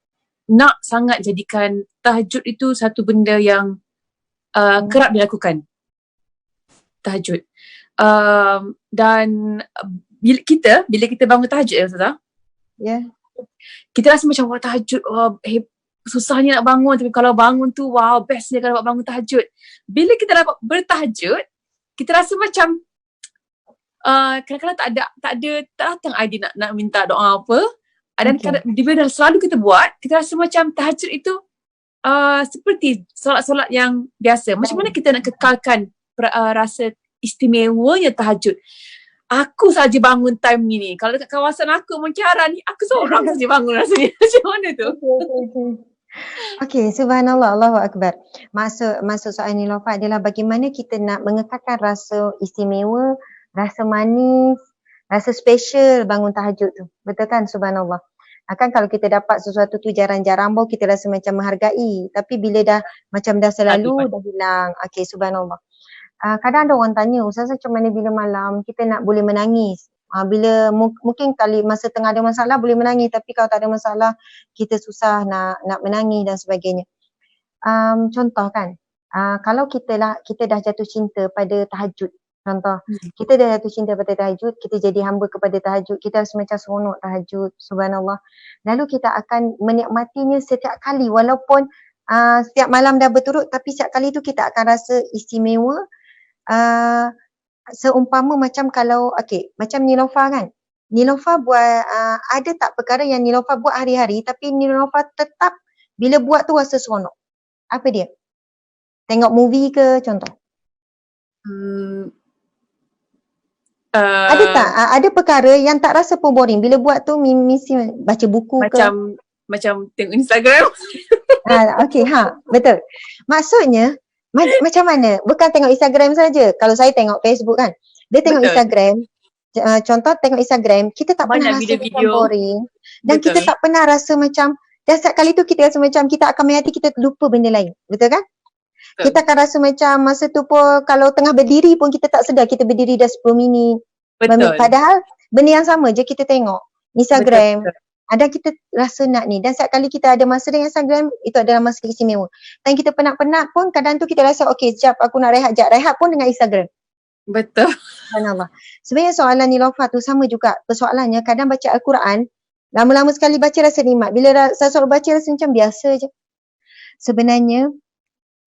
nak sangat jadikan tahajud itu satu benda yang kerap dilakukan. Tahajud. Dan bila kita bangun tahajud ya Ustazah. Ya. Kita rasa macam wah tahajud, susahnya nak bangun, tapi kalau bangun tu wow bestnya kalau dapat bangun tahajud. Bila kita dapat bertahajud, kita rasa macam kadang-kadang tak datang idea nak minta doa apa. Dan bila selalu kita buat, kita rasa macam tahajud itu seperti solat-solat yang biasa. Macam mana kita nak kekalkan rasa istimewanya tahajud? Aku saja bangun time ni. Kalau dekat kawasan aku Mengkiara ni, aku seorang saja bangun rasanya. Macam mana tu? Okey, subhanallah, Allahu Akbar. Maksud soal Nilofa adalah bagaimana kita nak mengekalkan rasa istimewa, rasa manis, rasa special bangun tahajud tu. Betul kan? Subhanallah. Kan kalau kita dapat sesuatu tu jarang-jarang baru kita rasa macam menghargai. Tapi bila dah selalu dah hilang. Okey, subhanallah. Kadang ada orang tanya, Ustazah macam mana bila malam kita nak boleh menangis? Bila mungkin kali masa tengah ada masalah boleh menangis, tapi kalau tak ada masalah kita susah nak menangis dan sebagainya. Contoh kan, kalau kita dah jatuh cinta pada tahajud, contoh kita dah jatuh cinta pada tahajud, kita jadi hamba kepada tahajud, kita rasa macam seronok tahajud, subhanallah. Lalu kita akan menikmatinya setiap kali, walaupun setiap malam dah berturut, tapi setiap kali tu kita akan rasa istimewa. Seumpama macam kalau macam Nilofa kan, Nilofa buat ada tak perkara yang Nilofa buat hari-hari tapi Nilofa tetap bila buat tu rasa seronok? Apa dia? Tengok movie ke contoh? Ada tak? Ada perkara yang tak rasa pun boring bila buat tu, mesti baca buku macam tengok Instagram. Betul. Maksudnya macam mana? Bukan tengok Instagram saja. Kalau saya tengok Facebook kan, dia tengok Instagram. Contoh tengok Instagram, kita tak pernah rasa macam boring. Dan kita tak pernah rasa macam, dan setiap kali tu kita rasa macam kita akan menghati, kita lupa benda lain. Betul kan? Kita akan rasa macam masa tu pun kalau tengah berdiri pun kita tak sedar kita berdiri dah 10 minit. Betul. Padahal benda yang sama je kita tengok Instagram. Betul. Ada kita rasa nak ni, dan setiap kali kita ada masa dengan Instagram, itu adalah masa istimewa. Dan kita penat-penat pun kadang tu kita rasa sekejap aku nak rehat, rehat pun dengan Instagram. Betul. Subhanallah. Sebenarnya soalan Nilofa tu sama juga. Persoalannya kadang baca Al-Quran, lama-lama sekali baca rasa nikmat. Bila saya suruh baca rasa macam biasa je. Sebenarnya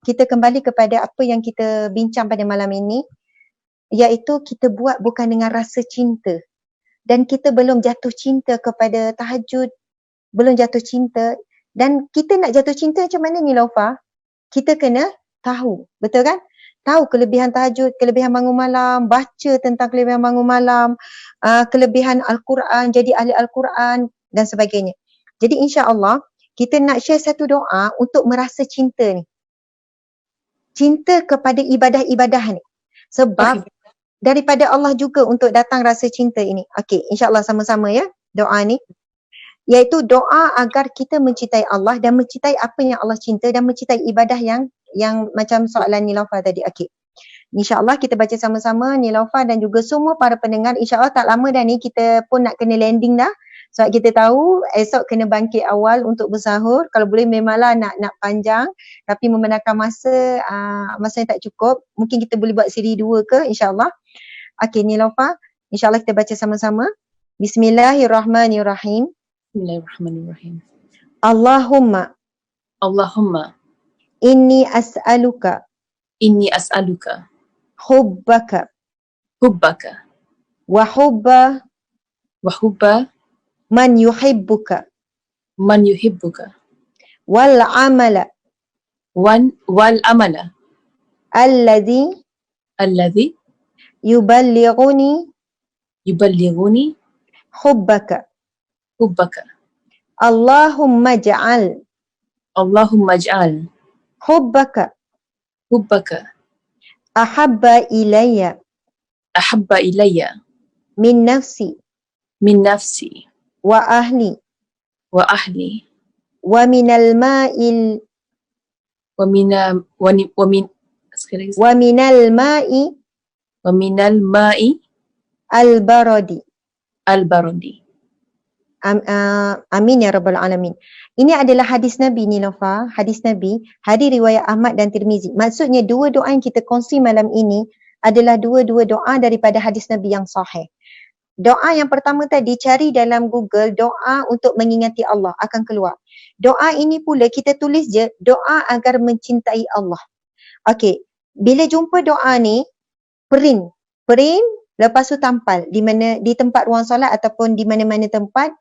kita kembali kepada apa yang kita bincang pada malam ini, iaitu kita buat bukan dengan rasa cinta. Dan kita belum jatuh cinta kepada tahajud, belum jatuh cinta. Dan kita nak jatuh cinta macam mana Nilofa? Kita kena tahu, betul kan? Tahu kelebihan tahajud, kelebihan bangun malam, baca tentang kelebihan bangun malam, kelebihan Al-Quran, jadi ahli Al-Quran dan sebagainya. Jadi insya-Allah kita nak share satu doa untuk merasa cinta ni. Cinta kepada ibadah-ibadah ni. Sebab daripada Allah juga untuk datang rasa cinta ini. InsyaAllah sama-sama ya doa ni. Iaitu doa agar kita mencintai Allah dan mencintai apa yang Allah cinta dan mencintai ibadah yang macam soalan Nilofa tadi. InsyaAllah kita baca sama-sama Nilofa dan juga semua para pendengar. InsyaAllah tak lama dah ni kita pun nak kena landing dah. Sebab kita tahu esok kena bangkit awal untuk bersahur. Kalau boleh memanglah nak panjang. Tapi membenarkan masa yang tak cukup. Mungkin kita boleh buat siri 2 ke insyaAllah. Nilofa. InsyaAllah kita baca sama-sama. Bismillahirrahmanirrahim. Bismillahirrahmanirrahim. Allahumma. Inni as'aluka. Hubbaka. Wa hubba. Man yuhibbuka. Wal amala. Alladhi. Yuballighuni yuballighuni hubbaka. hubbaka. Allahumma ja'al Allahumma ij'al hubbaka hubbaka ahabba ilayya ahabba ilayya min nafsi min nafsi wa ahli wa ahli wa minal ma'il wa mina wa min sekali lagi. wa minal ma'i Wa minal ma'i al-baradi. al-bardi. Amin ya rabbal alamin. Ini adalah hadis Nabi Nilofa, hadis Nabi, hadis riwayat Ahmad dan Tirmizi. Maksudnya dua doa yang kita kongsi malam ini adalah dua-dua doa daripada hadis Nabi yang sahih. Doa yang pertama tadi, cari dalam Google doa untuk mengingati Allah, akan keluar. Doa ini pula kita tulis je, doa agar mencintai Allah. Okey, bila jumpa doa ni, print, lepas tu tampal di mana, di tempat ruang solat ataupun di mana-mana tempat.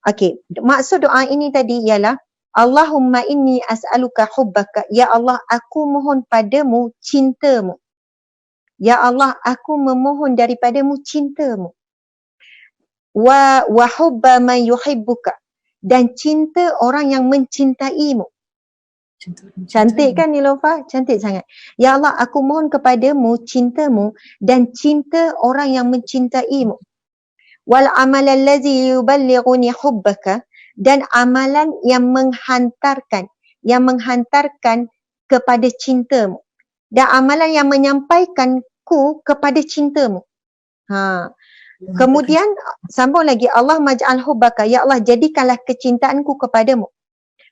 Okey, maksud doa ini tadi ialah Allahumma inni as'aluka hubbaka. Ya Allah, aku mohon padamu cintamu. Ya Allah, aku memohon daripadamu cintamu. Wa hubba man yuhibbuka. Dan cinta orang yang mencintaimu. Cantik kan Nilofa? Cantik sangat. Ya Allah, aku mohon kepadamu cintamu dan cinta orang yang mencintaimu. Wal amal allazi yuballighuni hubbaka. Dan amalan yang menghantarkan kepada cintamu. Dan amalan yang menyampaikanku kepada cintamu. Kemudian sambung lagi, Allah maj'al hubbaka. Ya Allah, jadikanlah kecintaanku kepadamu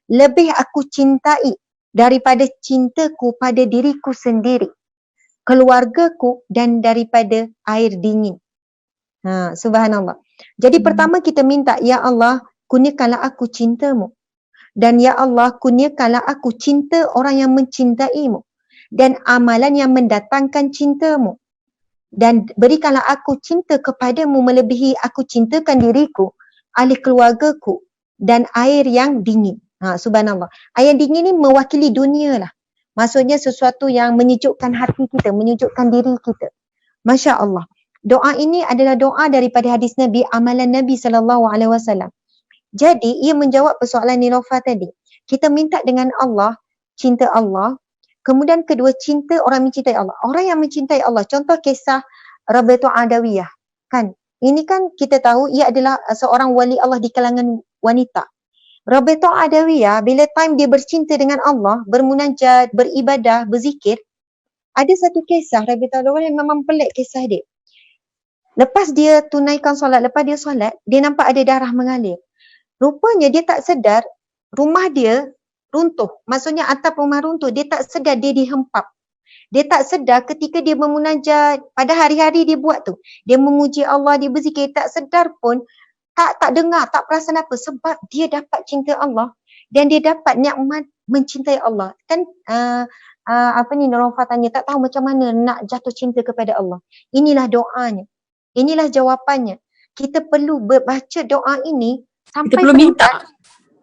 lebih aku cintai daripada cintaku pada diriku sendiri, keluargaku dan daripada air dingin. Subhanallah. Jadi pertama kita minta, ya Allah, kurniakanlah aku cintamu. Dan ya Allah, kurniakanlah aku cinta orang yang mencintaimu. Dan amalan yang mendatangkan cintamu. Dan berikanlah aku cinta kepadamu melebihi aku cintakan diriku, ahli keluargaku dan air yang dingin. Subhanallah. Air dingin ni mewakili dunia lah. Maksudnya sesuatu yang menyejukkan hati kita, menyejukkan diri kita. Masya Allah. Doa ini adalah doa daripada hadis Nabi, amalan Nabi SAW. Jadi ia menjawab persoalan Nilofa tadi. Kita minta dengan Allah, cinta Allah. Kemudian kedua, cinta orang mencintai Allah. Orang yang mencintai Allah. Contoh kisah Rabi'ah Adawiyah. Kan? Ini kan kita tahu ia adalah seorang wali Allah di kalangan wanita. Rabi'ah Adawiyah, bila time dia bercinta dengan Allah, bermunajat, beribadah, berzikir, ada satu kisah Rabi'ah Adawiyah yang memang pelik kisah dia. Lepas dia tunaikan solat, lepas dia solat, dia nampak ada darah mengalir. Rupanya dia tak sedar, rumah dia runtuh. Maksudnya atap rumah runtuh. Dia tak sedar dia dihempap. Dia tak sedar ketika dia memunajat, pada hari-hari dia buat tu. Dia memuji Allah, dia berzikir, tak sedar pun, tak dengar, tak perasan apa. Sebab dia dapat cinta Allah dan dia dapat nikmat mencintai Allah. Kan Nilofa tanya, tak tahu macam mana nak jatuh cinta kepada Allah. Inilah doanya. Inilah jawapannya. Kita perlu baca doa ini sampai kita perlu minta.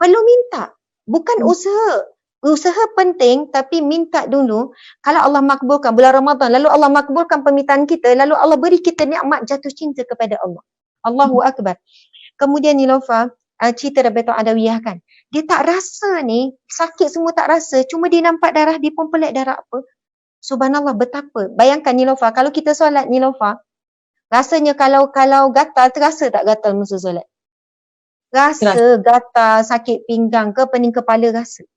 Perlu minta. Bukan usaha. Usaha penting, tapi minta dulu. Kalau Allah makbulkan bulan Ramadan, lalu Allah makbulkan permintaan kita, lalu Allah beri kita nikmat jatuh cinta kepada Allah. Allahu Akbar. Kemudian Nilofa, cerita Rabi'ah Adawiyah kan. Dia tak rasa ni, sakit semua tak rasa. Cuma dia nampak darah, dia pun pelik darah apa. Subhanallah, betapa. Bayangkan Nilofa, kalau kita solat Nilofa, rasanya kalau gatal, terasa tak gatal masa solat? Rasa gatal, sakit pinggang ke, pening kepala rasa.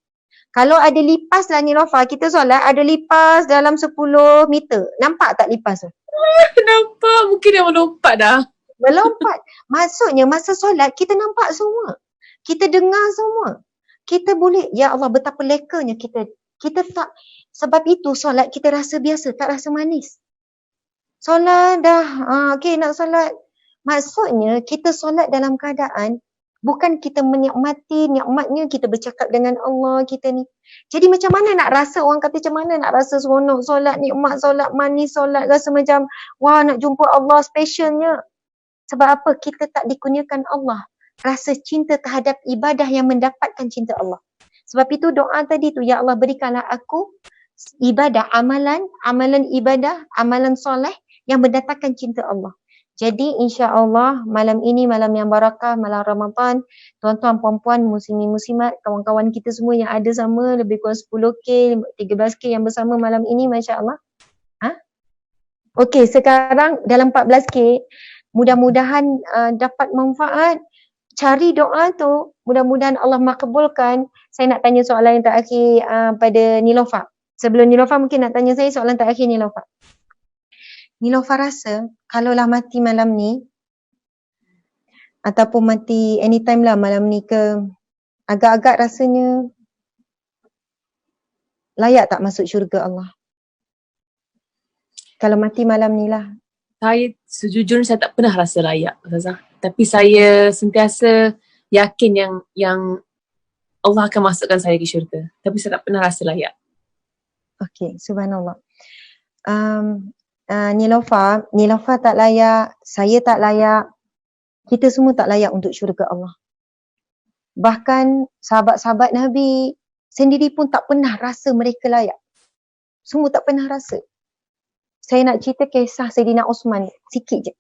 Kalau ada lipas lah Nilofa, kita solat ada lipas dalam 10 meter. Nampak tak lipas tu? Nampak, mungkin dia melompat dah. Melompat. Maksudnya masa solat kita nampak semua. Kita dengar semua. Kita boleh, ya Allah betapa lekanya kita tak, sebab itu solat kita rasa biasa, tak rasa manis. Solat dah, okey nak solat. Maksudnya kita solat dalam keadaan bukan kita menikmati nikmatnya, kita bercakap dengan Allah kita ni. Jadi macam mana nak rasa, orang kata macam mana nak rasa seronok solat, nikmat solat, manis solat, rasa macam wah nak jumpa Allah specialnya. Sebab apa? Kita tak dikurniakan Allah rasa cinta terhadap ibadah yang mendapatkan cinta Allah. Sebab itu doa tadi tu, ya Allah berikanlah aku ibadah, amalan ibadah, amalan soleh yang mendatangkan cinta Allah. Jadi insya-Allah malam ini malam yang barakah, malam Ramadan, tuan-tuan, puan-puan, muslimin, muslimat, kawan-kawan kita semua yang ada sama lebih kurang 10K, 13K yang bersama malam ini, masya-Allah. Okey, sekarang dalam 14K, mudah-mudahan dapat manfaat. Cari doa tu, mudah-mudahan Allah makbulkan. Saya nak tanya soalan yang terakhir pada Nilofa. Sebelum Nilofa mungkin nak tanya saya soalan terakhir Nilofa. Nilofa rasa kalaulah mati malam ni ataupun mati anytime lah malam ni ke, agak-agak rasanya layak tak masuk syurga Allah? Kalau mati malam ni lah. Saya sejujurnya saya tak pernah rasa layak, Ustazah. Tapi saya sentiasa yakin yang Allah akan masukkan saya ke syurga. Tapi saya tak pernah rasa layak. Okey, subhanallah. Nilofa tak layak, saya tak layak, kita semua tak layak untuk syurga Allah. Bahkan sahabat-sahabat Nabi sendiri pun tak pernah rasa mereka layak. Semua tak pernah rasa. Saya nak cerita kisah Saidina Osman sikit je.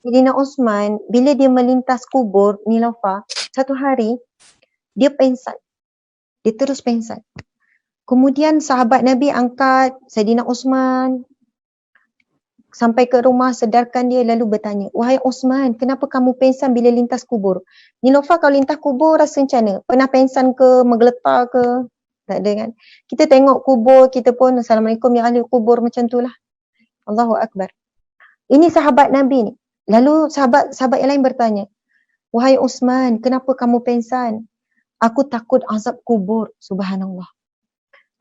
Saidina Osman bila dia melintas kubur Nilofa, satu hari dia pengsan. Dia terus pengsan. Kemudian sahabat Nabi angkat Saidina Osman sampai ke rumah, sedarkan dia, lalu bertanya, "Wahai Osman, kenapa kamu pengsan bila lintas kubur?" Nilofa, kalau lintas kubur rasa macam mana? Pernah pengsan ke, menggeletar ke? Tak ada kan? Kita tengok kubur, kita pun Assalamualaikum ya ahli kubur, macam tu lah. Allahu Akbar. Ini sahabat Nabi ni. Lalu sahabat yang lain bertanya, "Wahai Osman, kenapa kamu pengsan?" "Aku takut azab kubur." Subhanallah.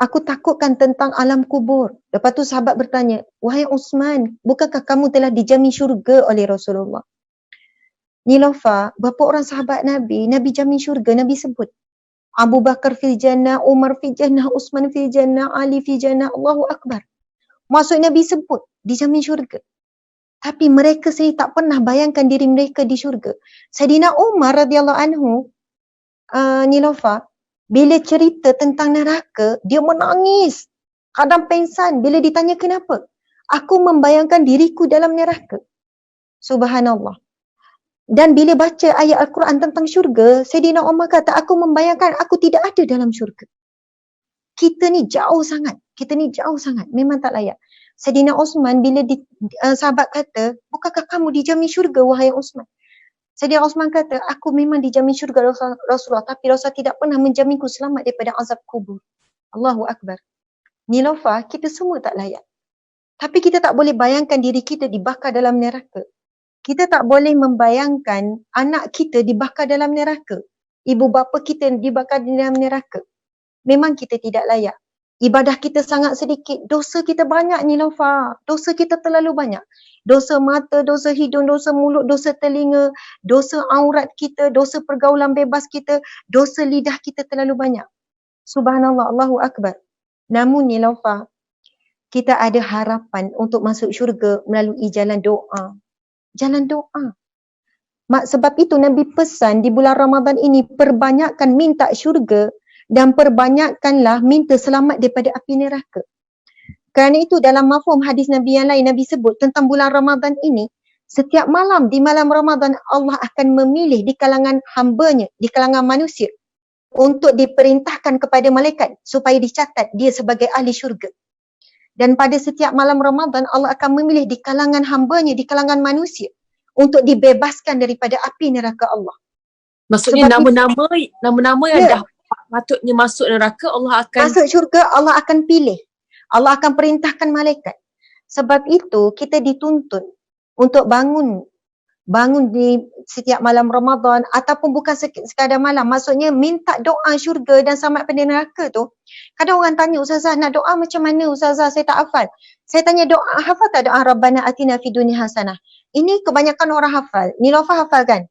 "Aku takutkan tentang alam kubur." Lepas tu sahabat bertanya, "Wahai Osman, bukankah kamu telah dijamin syurga oleh Rasulullah?" Nilofa, berapa orang sahabat Nabi jamin syurga, Nabi sebut. Abu Bakar fil jannah, Umar fil jannah, Osman fil jannah, Ali fil jannah, Allahu Akbar. Maksud Nabi sebut, dijamin syurga. Tapi mereka sendiri tak pernah bayangkan diri mereka di syurga. Saidina Umar radhiyallahu anhu, Nilofa, bila cerita tentang neraka, dia menangis. Kadang pengsan bila ditanya kenapa. "Aku membayangkan diriku dalam neraka." Subhanallah. Dan bila baca ayat Al-Quran tentang syurga, Saidina Umar kata, "Aku membayangkan aku tidak ada dalam syurga." Kita ni jauh sangat. Memang tak layak. Saidina Osman bila sahabat kata, "Bukankah kamu dijamin syurga wahai Osman?" Saidina Osman kata, "Aku memang dijamin syurga Rasulullah, tapi Rasulullah tidak pernah menjaminku selamat daripada azab kubur." Allahu Akbar. Nilofa, kita semua tak layak. Tapi kita tak boleh bayangkan diri kita dibakar dalam neraka. Kita tak boleh membayangkan anak kita dibakar dalam neraka. Ibu bapa kita dibakar dalam neraka. Memang kita tidak layak. Ibadah kita sangat sedikit, dosa kita banyak Nilofa. Dosa kita terlalu banyak. Dosa mata, dosa hidung, dosa mulut, dosa telinga, dosa aurat kita, dosa pergaulan bebas kita, dosa lidah kita terlalu banyak. Subhanallah, Allahu Akbar. Namun Nilofa, kita ada harapan untuk masuk syurga melalui jalan doa. Jalan doa. Sebab itu Nabi pesan di bulan Ramadan ini, perbanyakkan minta syurga dan perbanyakkanlah minta selamat daripada api neraka. Kerana itu dalam mafhum hadis Nabi yang lain, Nabi sebut tentang bulan Ramadan ini, setiap malam di malam Ramadan Allah akan memilih di kalangan hambanya, di kalangan manusia untuk diperintahkan kepada malaikat supaya dicatat dia sebagai ahli syurga. Dan pada setiap malam Ramadan Allah akan memilih di kalangan hambanya, di kalangan manusia untuk dibebaskan daripada api neraka Allah. Maksudnya nama-nama yang dah patutnya masuk neraka, Allah akan masuk syurga, Allah akan pilih. Allah akan perintahkan malaikat. Sebab itu kita dituntut untuk bangun di setiap malam Ramadan, ataupun bukan sekadar malam, maksudnya minta doa syurga dan selamat pada neraka tu. Kadang orang tanya, "Ustazah, nak doa macam mana Ustazah? Saya tak hafal." Saya tanya, doa, hafal tak doa Rabbana atina fid dunya hasanah? Ini kebanyakan orang hafal. Nilofa hafal kan?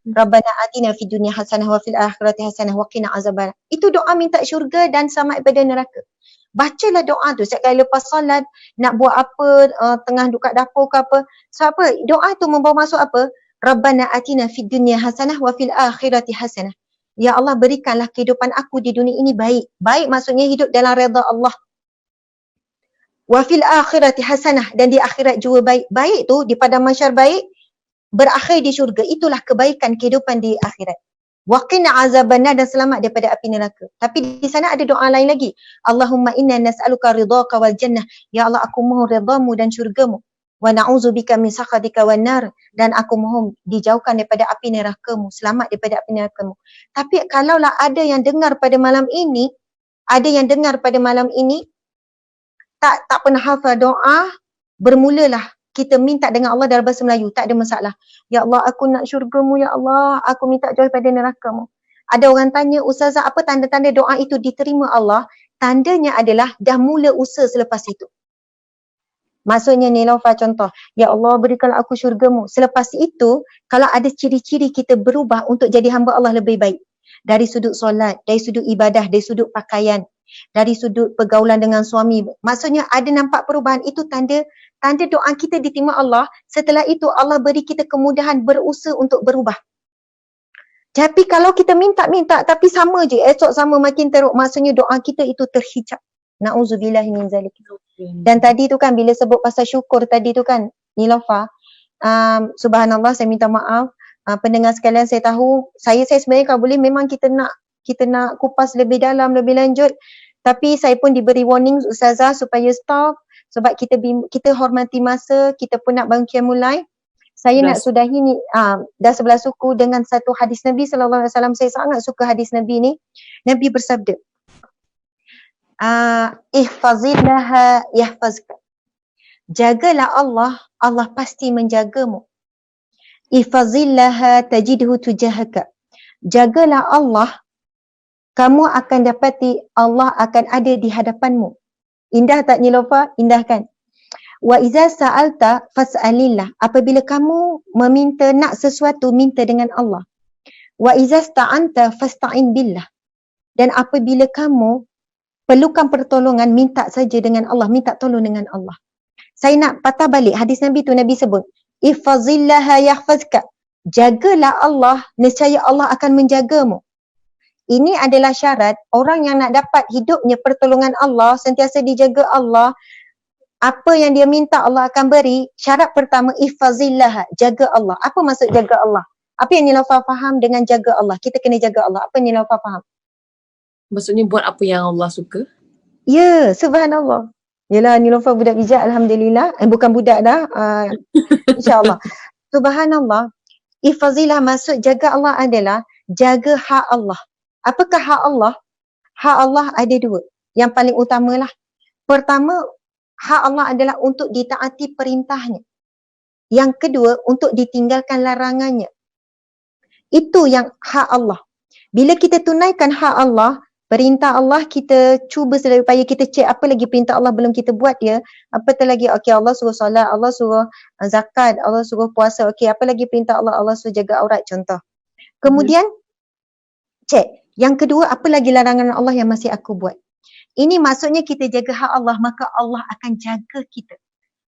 Rabbana atina fid dunya hasanah wa fil akhirati hasanah wa qina azabannar. Itu doa minta syurga dan selamat pada neraka. Bacalah doa tu setiap kali lepas solat, nak buat apa, tengah duduk kat dapur ke apa. Sebab apa? Doa tu membawa masuk apa? Rabbana atina fid dunya hasanah wa fil akhirati hasanah. Ya Allah, berikanlah kehidupan aku di dunia ini baik. Baik maksudnya hidup dalam redha Allah. Wa fil akhirati hasanah, dan di akhirat juga baik. Baik tu di padang mahsyar baik, berakhir di syurga. Itulah kebaikan kehidupan di akhirat. Waqina azabannar, dan selamat daripada api neraka. Tapi di sana ada doa lain lagi. Allahumma inna nas'aluka ridhaka wal jannah. Ya Allah, aku mohon redamu dan syurgamu. Wa na'udzubika min sakhatika wan nar, dan aku mohon dijauhkan daripada api nerakamu, selamat daripada api nerakamu. Tapi kalaulah ada yang dengar pada malam ini, tak pernah hafal doa, bermulalah kita minta dengan Allah dalam bahasa Melayu, tak ada masalah. Ya Allah, aku nak syurgamu, ya Allah, aku minta jauh pada nerakamu. Ada orang tanya, Ustazah, apa tanda-tanda doa itu diterima Allah? Tandanya adalah dah mula usaha selepas itu. Maksudnya Nilofa contoh, ya Allah, berikanlah aku syurgamu. Selepas itu, kalau ada ciri-ciri kita berubah untuk jadi hamba Allah lebih baik. Dari sudut solat, dari sudut ibadah, dari sudut pakaian, dari sudut pergaulan dengan suami. Maksudnya ada nampak perubahan, itu tanda doa kita diterima Allah. Setelah itu Allah beri kita kemudahan berusaha untuk berubah. Tapi kalau kita minta tapi sama je, esok sama makin teruk, maksudnya doa kita itu terhijab. Na'udzubillahi min zalik. Dan tadi tu kan bila sebut pasal syukur tadi tu kan, Nilofa, subhanallah, saya minta maaf. Pendengar sekalian, saya tahu saya sebenarnya kalau boleh memang kita nak kupas lebih dalam, lebih lanjut. Tapi saya pun diberi warning Ustazah supaya stop. Sebab kita hormati masa, kita pun nak bangkit mulai. Saya nak sudahi ni, dah 11 suku dengan satu hadis Nabi SAW. Saya sangat suka hadis Nabi ni. Nabi bersabda, ihfazillaha yahfazka. Jagalah Allah, Allah pasti menjagamu. Ihfazillaha tajidhu tujahaka. Jagalah Allah, kamu akan dapati Allah akan ada di hadapanmu. Indah tak Nilofa? Indah kan? Wa iza sa'alta fas'alillah. Apabila kamu meminta nak sesuatu, minta dengan Allah. Wa iza sta'anta fasta'in billah. Dan apabila kamu perlukan pertolongan, minta saja dengan Allah, minta tolong dengan Allah. Saya nak patah balik hadis Nabi tu, Nabi sebut, ihfazillaha yahfazka. Jagalah Allah, nescaya Allah akan menjagamu. Ini adalah syarat orang yang nak dapat hidupnya pertolongan Allah, sentiasa dijaga Allah. Apa yang dia minta Allah akan beri. Syarat pertama, ihfazillah, jaga Allah. Apa maksud jaga Allah? Apa yang Nilofa faham dengan jaga Allah? Kita kena jaga Allah. Apa yang Nilofa faham? Maksudnya buat apa yang Allah suka? Ya, subhanallah. Yelah, Nilofa budak bijak, alhamdulillah. Bukan budak dah, insyaAllah. Subhanallah. Ihfazillah maksud jaga Allah adalah jaga hak Allah. Apakah hak Allah? Hak Allah ada dua. Yang paling utamalah. Pertama, hak Allah adalah untuk ditaati perintahnya. Yang kedua, untuk ditinggalkan larangannya. Itu yang hak Allah. Bila kita tunaikan hak Allah, perintah Allah, kita cuba sedaya upaya kita cek apa lagi perintah Allah belum kita buat dia. Apa tu lagi? Okey, Allah suruh solat, Allah suruh zakat, Allah suruh puasa. Okey, apa lagi perintah Allah? Allah suruh jaga aurat, contoh. Kemudian, cek. Yang kedua, apa lagi larangan Allah yang masih aku buat? Ini maksudnya kita jaga hak Allah, maka Allah akan jaga kita.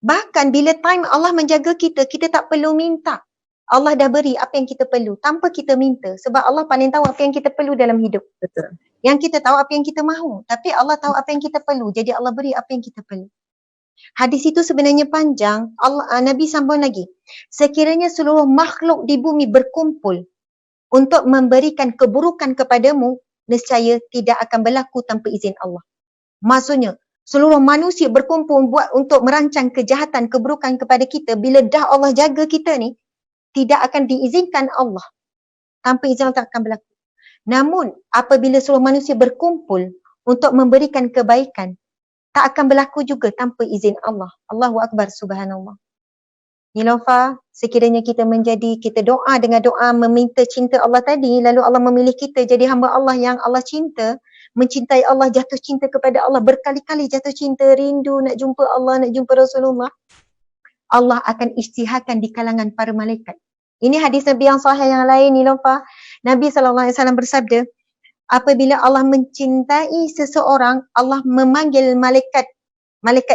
Bahkan bila time Allah menjaga kita, kita tak perlu minta. Allah dah beri apa yang kita perlu tanpa kita minta. Sebab Allah paling tahu apa yang kita perlu dalam hidup. Betul. Yang kita tahu apa yang kita mahu. Tapi Allah tahu apa yang kita perlu. Jadi Allah beri apa yang kita perlu. Hadis itu sebenarnya panjang. Nabi sambung lagi. Sekiranya seluruh makhluk di bumi berkumpul untuk memberikan keburukan kepadamu, nescaya tidak akan berlaku tanpa izin Allah. Maksudnya, seluruh manusia berkumpul buat untuk merancang kejahatan, keburukan kepada kita, bila dah Allah jaga kita ni, tidak akan diizinkan Allah. Tanpa izin Allah tak akan berlaku. Namun, apabila seluruh manusia berkumpul untuk memberikan kebaikan, tak akan berlaku juga tanpa izin Allah. Allahu Akbar, subhanallah. Nilofa, sekiranya kita doa dengan doa meminta cinta Allah tadi, lalu Allah memilih kita jadi hamba Allah yang Allah cinta, mencintai Allah, jatuh cinta kepada Allah, berkali-kali jatuh cinta, rindu nak jumpa Allah, nak jumpa Rasulullah, Allah akan isytiharkan di kalangan para malaikat. Ini hadis Nabi yang sahih yang lain, Nilofa. Nabi SAW bersabda, apabila Allah mencintai seseorang, Allah memanggil malaikat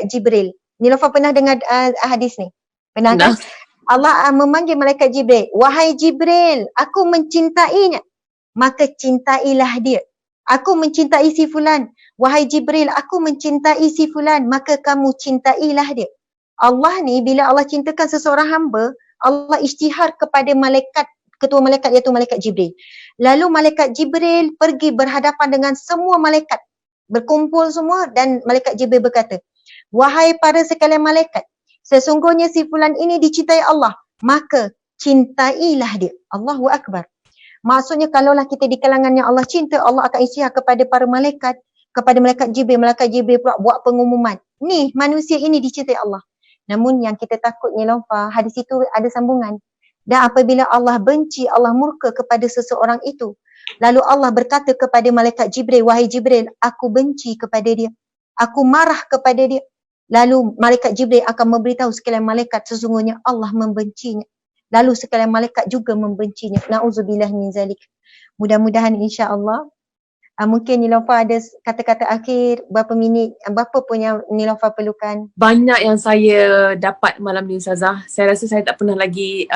Jibril. Nilofa pernah dengar hadis ni? Pernah kan? Allah memanggil malaikat Jibril. Wahai Jibril, aku mencintainya. Maka cintailah dia. Aku mencintai si fulan. Wahai Jibril, aku mencintai si fulan. Maka kamu cintailah dia. Allah ni bila Allah cintakan seseorang hamba, Allah isytihar kepada malaikat, ketua malaikat iaitu malaikat Jibril. Lalu malaikat Jibril pergi berhadapan dengan semua malaikat, berkumpul semua, dan malaikat Jibril berkata, wahai para sekalian malaikat, sesungguhnya si fulan ini dicintai Allah, maka cintailah dia. Allahu Akbar. Maksudnya kalaulah kita di kalangan yang Allah cinta, Allah akan isytihar kepada para malaikat, kepada malaikat Jibril pula buat pengumuman. Ni manusia ini dicintai Allah. Namun yang kita takut ni Lofa, hadis itu ada sambungan. Dan apabila Allah benci, Allah murka kepada seseorang itu, lalu Allah berkata kepada malaikat Jibril, wahai Jibril, aku benci kepada dia, aku marah kepada dia. Lalu malaikat Jibril akan memberitahu sekalian malaikat sesungguhnya Allah membencinya. Lalu sekalian malaikat juga membencinya. Na'udzubillah min zalik. Mudah-mudahan insya-Allah mungkin Nilofa ada kata-kata akhir, berapa minit, berapa pun yang Nilofa perlukan. Banyak yang saya dapat malam ni Ustazah. Saya rasa saya tak pernah lagi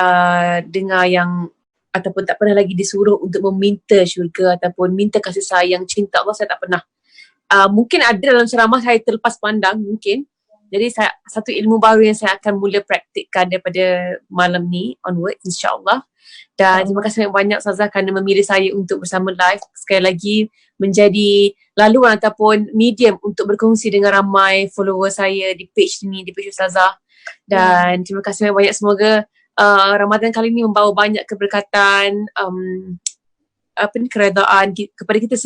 dengar yang, ataupun tak pernah lagi disuruh untuk meminta syurga ataupun minta kasih sayang, cinta Allah, saya tak pernah. Mungkin ada dalam ceramah saya terlepas pandang mungkin. Jadi satu ilmu baru yang saya akan mula praktikkan daripada malam ni onward insya-Allah. Dan terima kasih banyak Ustazah kerana memilih saya untuk bersama live. Sekali lagi menjadi laluan ataupun medium untuk berkongsi dengan ramai follower saya di page ni, di page Ustazah. Dan terima kasih banyak. Semoga Ramadan kali ni membawa banyak keberkatan, keredaan kepada kita semua.